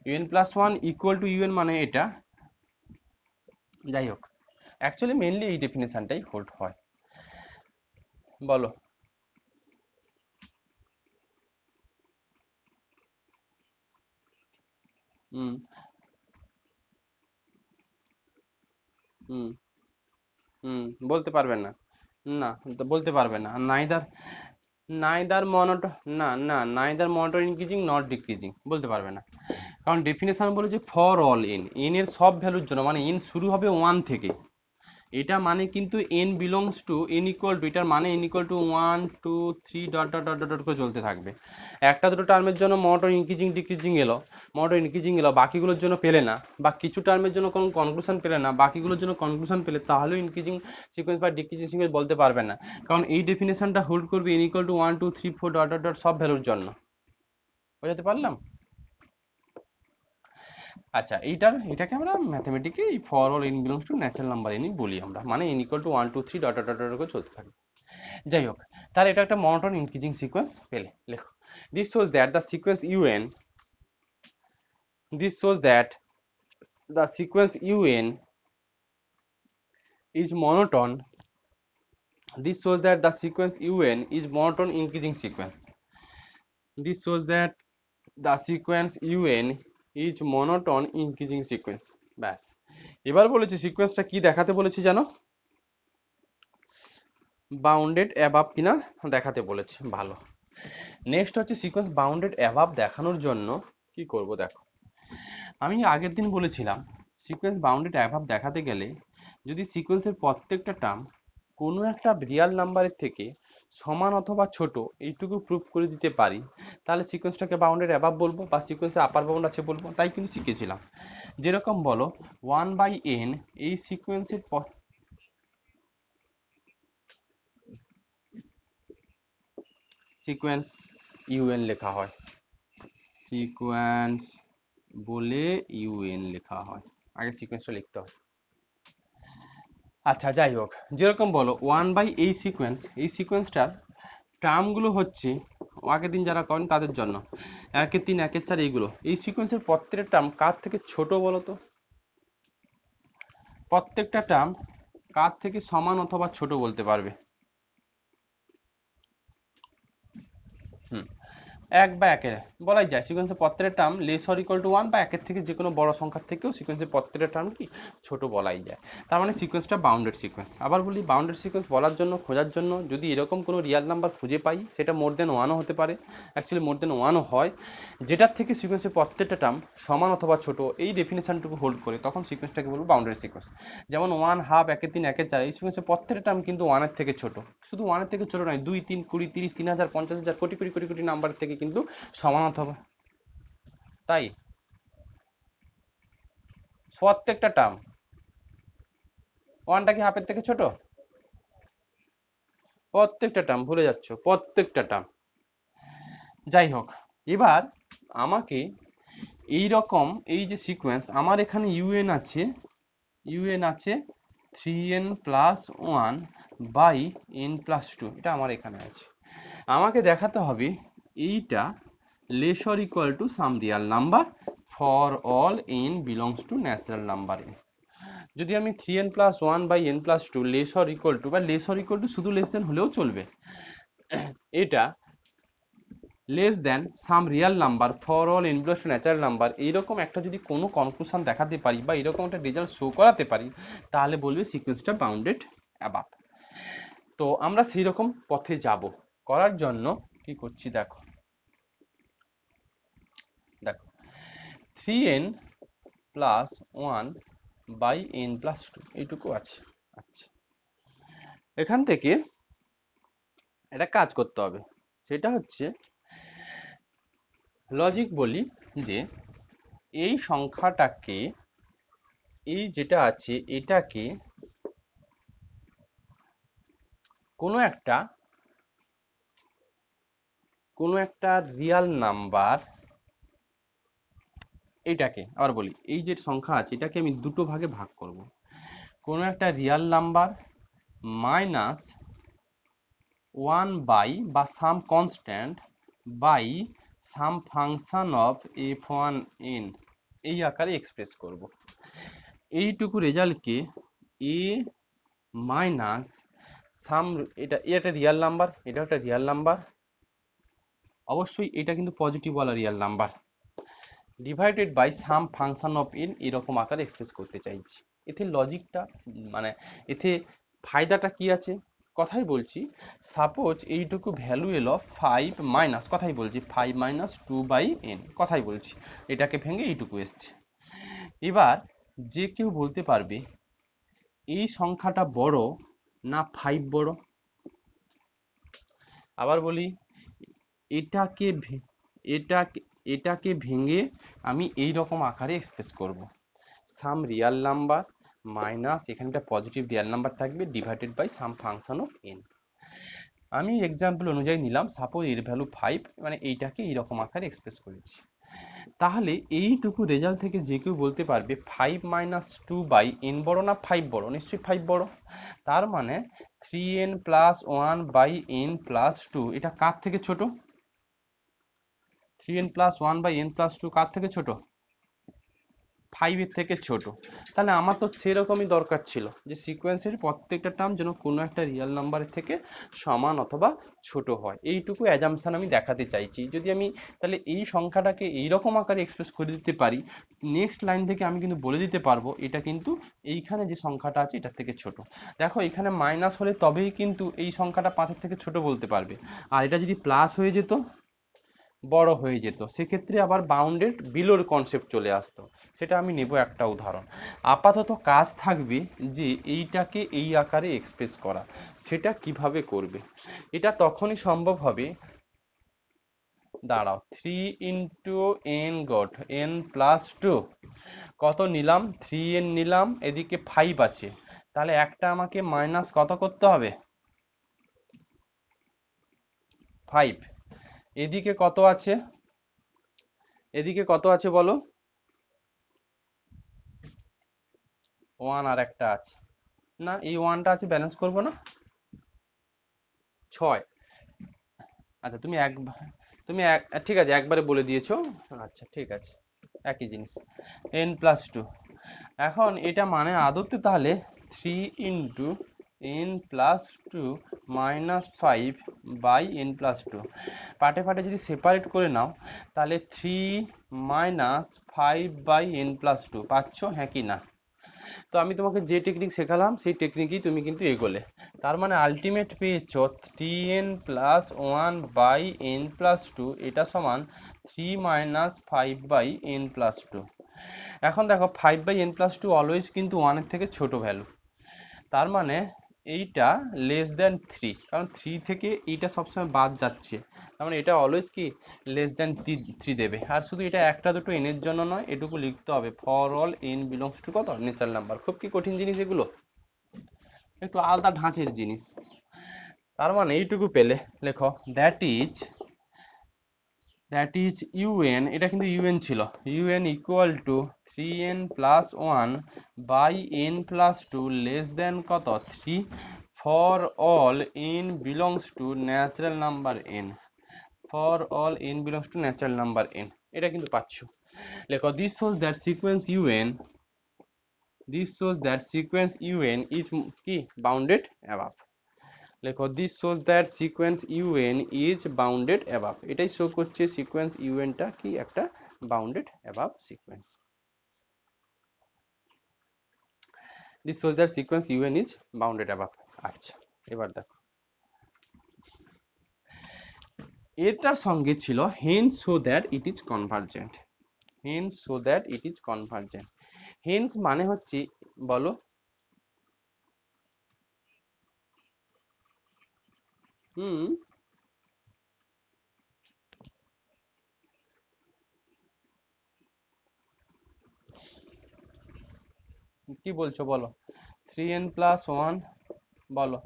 Speaker 1: u n plus one equal to u n মানে এটা। যাই হোক, অ্যাকচুয়ালি মেনলি এই ডেফিনেশনটাই হোল্ড হয়। বলো। হুম হুম হুম বলতে পারবেন না, না তো বলতে পারবে না, নাইদার নাইদার মনোটো না না neither monotone increasing not decreasing বলতে পারবে না, কারণ ডেফিনেশন বলেছে ফর অল এন, এন এর সব ভ্যালুর জন্য, মানে এন শুরু হবে ওয়ান থেকে, এটা মানে কিন্তু n belongs to n equal to, এটার মানে n equal to one two three dot dot dot dot করে চলতে থাকবে। একটা দুটো টার্মের জন্য মোটর ইনক্রিজিং ডিক্রিজিং এলো, মোটর ইনক্রিজিং এলো, বাকিগুলোর জন্য পেলে না, বা কিছু টার্মের জন্য কোনো কনক্লুশন পেলে না, বাকিগুলোর জন্য কনক্লুশন পেলে, তাহলেও ইনক্রিজিং সিকোয়েন্স বা ডিক্রিজিং সিকোয়েন্স বলতে পারবে না, কারণ এই ডেফিনেশনটা হোল্ড করবে n equal to one two three four dot dot dot সব ভ্যালুর জন্য। বোঝাতে পারলাম? আচ্ছা এটাকে আমরা ম্যাথমেটিকে এই for all n belongs to natural number এনই বলি আমরা, মানে n equal to one two three dot dot dot করে চলতে থাকে। যাই হোক, তাহলে এটা একটা মনোটোন ইনক্রিজিং সিকোয়েন্স পেলে, লেখো this shows that the sequence UN, this shows that the sequence un is monotone, this shows that the sequence un is monotone increasing sequence, this shows that the sequence un is monotone increasing sequence। ব্যাস, এবার বলেছি সিকোয়েন্সটা কি দেখাতে বলেছি জানো, bounded above কিনা দেখাতে বলেছি, ভালো। নেক্সট হচ্ছে সিকোয়েন্স বাউন্ডেড অ্যাবাভ দেখানোর জন্য কি করব দেখো, আমি আগের দিন বলেছিলাম সিকোয়েন্স বাউন্ডেড অ্যাবাভ দেখাতে গেলে যদি সিকোয়েন্সের প্রত্যেকটা টার্ম কোনো একটা রিয়াল নাম্বারের থেকে সমান অথবা ছোট এইটুকু প্রুভ করে দিতে পারি, তাহলে সিকোয়েন্সটাকে বাউন্ডেড অ্যাবাভ বলবো বা সিকোয়েন্সের আপার বাউন্ড আছে বলবো, তাই কিন্তু শিখেছিলাম। যেরকম বলো 1/n এই সিকোয়েন্সের সিকোয়েন্স ইউএন লেখা হয়, সিকোয়েন্স বলে ইউএন লেখা হয়, আগে সিকোয়েন্সটা লিখতে হয়। আচ্ছা যাই হোক, যেরকম বলো 1/, এই সিকোয়েন্সটার টার্মগুলো হচ্ছে আগের দিন যারা করেন তাদের জন্য 1 3 1 4 এইগুলো, এই সিকোয়েন্সের প্রত্যেকটা টার্ম কার থেকে ছোট বলো তো, প্রত্যেকটা টার্ম কার থেকে সমান অথবা ছোট বলতে পারবে? হুম, এক বা একের বলাই যায় সিকোয়েন্সের প্রত্যেকটা term less or equal to 1 বা একের থেকে যে কোনো বড় সংখ্যার থেকেও সিকোয়েন্সের প্রত্যেকটা টার্ম কি ছোট বলাই যায়। তার মানে সিকোয়েন্সটা বাউন্ডেড সিকোয়েন্স। আবার বলি বাউন্ডেড সিকোয়েন্স বলার জন্য খোঁজার জন্য যদি এরকম কোনো রিয়াল নাম্বার খুঁজে পাই, সেটা মোর দেন 1ও হতে পারে, অ্যাকচুয়ালি মোর দেন 1ও হয়, যেটার থেকে সিকোয়েন্সের প্রত্যেকটা টার্ম সমান অথবা ছোট, এই ডেফিনেশনটুকু হোল্ড করে তখন সিকোয়েন্সটাকে বলবো বাউন্ডেড সিকোয়েন্স। যেমন 1 হাফ, 1 3, 1 4, এই সিকোয়েন্সের প্রত্যেকটা টার্ম কিন্তু 1 এর থেকে ছোট। শুধু 1 এর থেকে ছোট নয়, 2 3 20 30 3000 50,000 কোটি কোটি কোটি কোটি নাম্বার থেকে কিন্তু সমান অথবা, তাই প্রত্যেকটা টার্ম 1টা কি হাফের থেকে ছোট? প্রত্যেকটা টার্ম ভুলে যাচ্ছ, প্রত্যেকটা টার্ম। যাই হোক, এবার আমাকে এই রকম এই যে সিকোয়েন্স, আমার এখানে ইউএন আছে 3n plus 1 by n plus 2, এটা আমার এখানে আছে। আমাকে দেখাতে হবে এইটা less or equal to some real number for all n belongs to natural number n। যদি আমি 3n plus 1 by n plus 2 less or equal to, বা লেস অর ইকুয়াল টু শুধু লেস দেন হলেও চলবে, এটা less than some real number for all n belongs to natural number, এইরকম একটা যদি কোনো কনক্লুশন দেখাতে পারি বা এরকম একটা রেজাল্ট শো করাতে পারি, তাহলে বলবে সিকোয়েন্সটা বাউন্ডেড অ্যাবাভ। তো আমরা সেই রকম পথে যাব। করার জন্য কি করছি দেখো, 3n plus 1 by n plus 2 এইটুকু আছে। আচ্ছা, এখান থেকে একটা কাজ করতে হবে, সেটা হচ্ছে লজিক বলি যে এই সংখ্যাটাকে, এই যেটা আছে এটাকে কোনো একটা রিয়াল নাম্বার, এইটাকে আবার বলি এই যে সংখ্যা আছে এটাকে আমি দুটো ভাগে ভাগ করব। কোনো একটা রিয়াল নাম্বার মাইনাস 1 বাই বা some constant by some function of f1n, এই আকারে এক্সপ্রেস করব। এইটুকু রেজাল্টকে এ মাইনাস সাম, এটা রিয়াল নাম্বার, এটা একটা রিয়াল নাম্বার, অবশ্যই এটা কিন্তু পজিটিভ ওয়ালা real number, divided by some function of n, এরকম আকারে এক্সপ্রেস করতে চাইছি। এতে লজিকটা মানে এতে ফায়দাটা কি আছে কথাই বলছি। সাপোজ এইটুকু ভ্যালু এলো 5 মাইনাস, কথাই বলছি 5 মাইনাস 2 বাই n, কথাই বলছি, এটাকে ভেঙে এইটুকু এসছে। এবার যে কেউ বলতে পারবে এই সংখ্যাটা বড় না 5 বড়? আবার বলি এটাকে এটাকে ভেঙে আমি এই রকম আকারে এক্সপ্রেস করব, সাম রিয়াল নাম্বার মাইনাস এখানে একটা পজিটিভ রিয়াল নাম্বার থাকবে divided by some function of n। আমি এক্সাম্পল অনুযায়ী নিলাম, সাপোজ এর ভ্যালু 5, মানে এইটাকে এইরকম আকারে এক্সপ্রেস করেছি। তাহলে এইটুকু রেজাল্ট থেকে যে কেউ বলতে পারবে 5 মাইনাস 2 বাই n বড় না 5 বড়? নিশ্চয়ই 5 বড়। তার মানে 3n plus 1 by n plus 2 এটা কার থেকে ছোট? 3n plus 1 by n plus 2 কার থেকে ছোট? 5 এর থেকে ছোট। তাহলে আমার তো সেরকমই দরকার ছিল যে সিকোয়েন্সের প্রত্যেকটা টার্ম যেন কোনো একটা রিয়েল নাম্বারের থেকে সমান অথবা ছোট হয়, এইটুকু অ্যাজাম্পশন আমি দেখাতে চাইছি। যদি আমি তাহলে এই সংখ্যাটাকে এইরকম আকারে এক্সপ্রেস করে দিতে পারি, নেক্সট লাইন থেকে আমি কিন্তু বলে দিতে পারবো এটা কিন্তু এইখানে যে সংখ্যাটা আছে এটার থেকে ছোট। দেখো এখানে মাইনাস হলে তবেই কিন্তু এই সংখ্যাটা 5-এর থেকে ছোট বলতে পারবে, আর এটা যদি প্লাস হয়ে যেত বড় হয়ে যেত, সেক্ষেত্রে আবার বাউন্ডেড বিলোর কনসেপ্ট চলে আসতো। সেটা আমি নেব একটা উদাহরণ। আপাতত কাজ থাকবে যে এইটাকে এই আকারে এক্সপ্রেস করা, সেটা কিভাবে করবে? এটা তখনই সম্ভব হবে, দাঁড়াও, 3 into n goat n plus 2, কত নিলাম? 3n নিলাম, এদিকে 5 আছে, তাহলে একটা আমাকে মাইনাস কত করতে হবে? 5। এদিকে কত আছে? এদিকে কত আছে বলো? 1 আর একটা আছে না, এই 1টা আছে, ব্যালেন্স করব না? 6। আচ্ছা তুমি ঠিক আছে একবারে বলে দিয়েছো, আচ্ছা ঠিক আছে, একই জিনিস n প্লাস 2। এখন এটা মানে আদতে তাহলে 3 into n plus 2 minus 5 by n plus 2 পাটে পাটে যদি সেপারেট করে নাও তাহলে 3 minus 5 by n plus 2 পাচ্ছ হ্যাঁ কি না? তো আমি তোমাকে যে টেকনিক শেখালাম সেই টেকনিকই তুমি কিন্তু এগোলে, তার মানে আলটিমেট পেয়েছ 3n plus 1 by n plus 2 এটা সমান 3 minus 5 by n plus 2। এখন দেখো 5 by n plus 2 অলওয়েজ কিন্তু 1 এর থেকে ছোট ভ্যালু, তার মানে এইটা লেস দেন 3, কারণ 3 থেকে এইটা সবসময় বাদ যাচ্ছে, তার মানে এটা অলওয়েজ কি লেস দেন 3 দেবে। আর শুধু এটা একটা দুটো n এর জন্য নয়, এটুকু লিখতে হবে for all n belongs two কত ন্যাচারাল নাম্বার। খুব কি কঠিন জিনিস এগুলো? একটু আলাদা ধাঁচের জিনিস। তার মানে এইটুকু পেলে লেখো দ্যাট ইজ un, এটা কিন্তু un ছিল, un equal to 3n plus 1 by n plus 2 less than কত 3 for all n belongs to natural number n, for all n belongs to natural number n। এটা কিন্তু পাচ্ছ। লেখো this shows that sequence un is কি bounded above. লেখো this shows that sequence un is bounded above, এটাই show করছে sequence un টা কি একটা bounded above sequence. This shows that sequence un is bounded above. আচ্ছা, এবার দেখো এটার সঙ্গে ছিল hence show that it is convergent. Hence show that it is convergent. Hence মানে হচ্ছে বলো কি বলছো বলো? 3n প্লাস 1 বলো।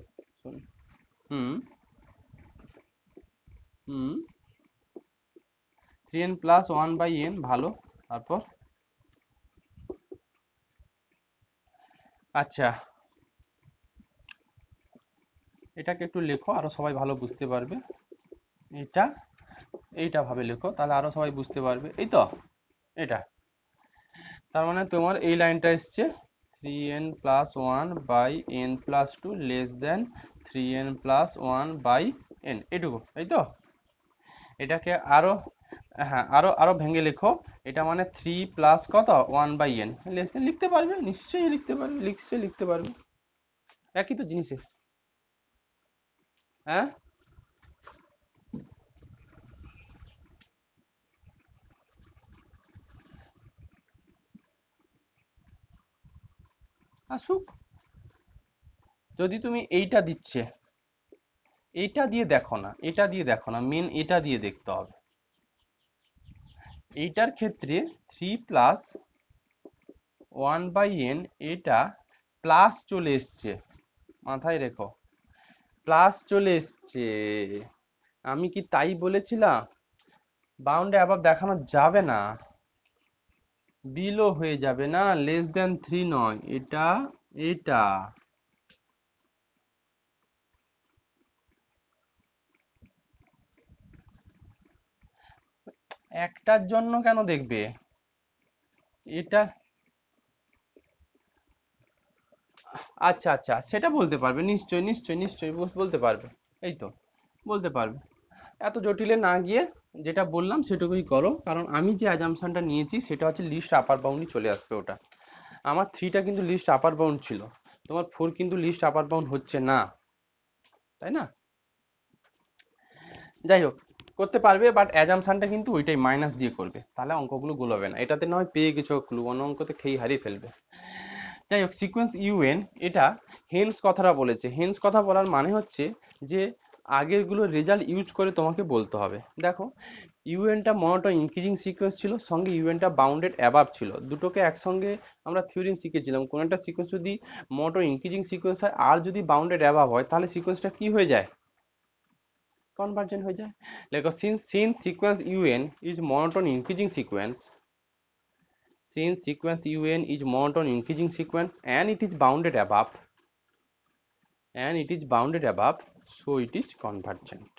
Speaker 1: হুম হুম 3n প্লাস 1 বাই n, ভালো, তারপর আচ্ছা এটাকে একটু লেখো, আরো সবাই ভালো বুঝতে পারবে। এইটা ভাবে লেখো, তাহলে আরো সবাই বুঝতে পারবে। এই তো এটা, তার মানে তোমার এই লাইনটা এসছে 3n plus 1 by n plus 2 less than 3n plus 1 by n, এটুকু, এই তো। এটাকে আরো, হ্যাঁ আরো আরো ভেঙে লেখো, এটা মানে 3 প্লাস কত 1 বাই n লিখতে পারবে, নিশ্চয়ই লিখতে পারবে, একই তো জিনিসে। হ্যাঁ আসুক, যদি তুমি এইটা দিচ্ছে, এইটা দিয়ে দেখো না, মেন এটা দিয়ে দেখতে হবে। এইটার ক্ষেত্রে 3 প্লাস 1 বাই n এটা প্লাস চলে এসছে, মাথায় রেখো প্লাস চলে এসছে। আমি কি তাই বলেছিলাম বাউন্ডে অ্যাবাভ দেখানো যাবে না, বিলো হয়ে যাবে না, লেস দেন 3 নয়, এটা একটার জন্য কেন দেখবে এটা? আচ্ছা আচ্ছা, সেটা বলতে পারবে, নিশ্চয়ই বলতে পারবে, এই তো বলতে পারবে। এত জটিলে না গিয়ে যেটা বললাম সেটুকুই করো, কারণ আমি যে অ্যাজাম্পশনটা নিয়েছি সেটা হচ্ছে লিস্ট আপার বাউন্ডই চলে আসবে ওটা। আমার 3টা কিন্তু লিস্ট আপার বাউন্ড ছিল, তোমার 4 কিন্তু লিস্ট আপার বাউন্ড হচ্ছে না, তাই না? যাই হোক, করতে পারবে, বাট অ্যাজাম্পশনটা কিন্তু ওইটাই মাইনাস দিয়ে করবে, তাহলে অঙ্কগুলো গোলাবে না। এটাতে নয় পেয়ে গেছো ক্লু, অন্য অঙ্কতে খেই হারিয়ে ফেলবে। যাই হোক, সিকোয়েন্স un এটা হেন্স কথাটা বলেছে। হেন্স কথা বলার মানে হচ্ছে যে আগের গুলো রেজাল্ট ইউজ করে তোমাকে বলতে হবে। দেখো un টা মনোটোন ইনক্রিজিং সিকোয়েন্স ছিল, সঙ্গে un টা বাউন্ডেড অ্যাবাভ ছিল, দুটোকে একসঙ্গে আমরা থিওরিম শিখেছিলাম। কোন একটা সিকোয়েন্স যদি মনোটোন ইনক্রিজিং সিকোয়েন্স হয় আর যদি বাউন্ডেড অ্যাবাভ হয়, তাহলে সিকোয়েন্সটা কি হয়ে যায়? কনভার্জেন্ট হয়ে যায়। দেখো since sequence un is monotone increasing sequence, since sequence un is monotone increasing sequence and it is bounded above, so it is convergent.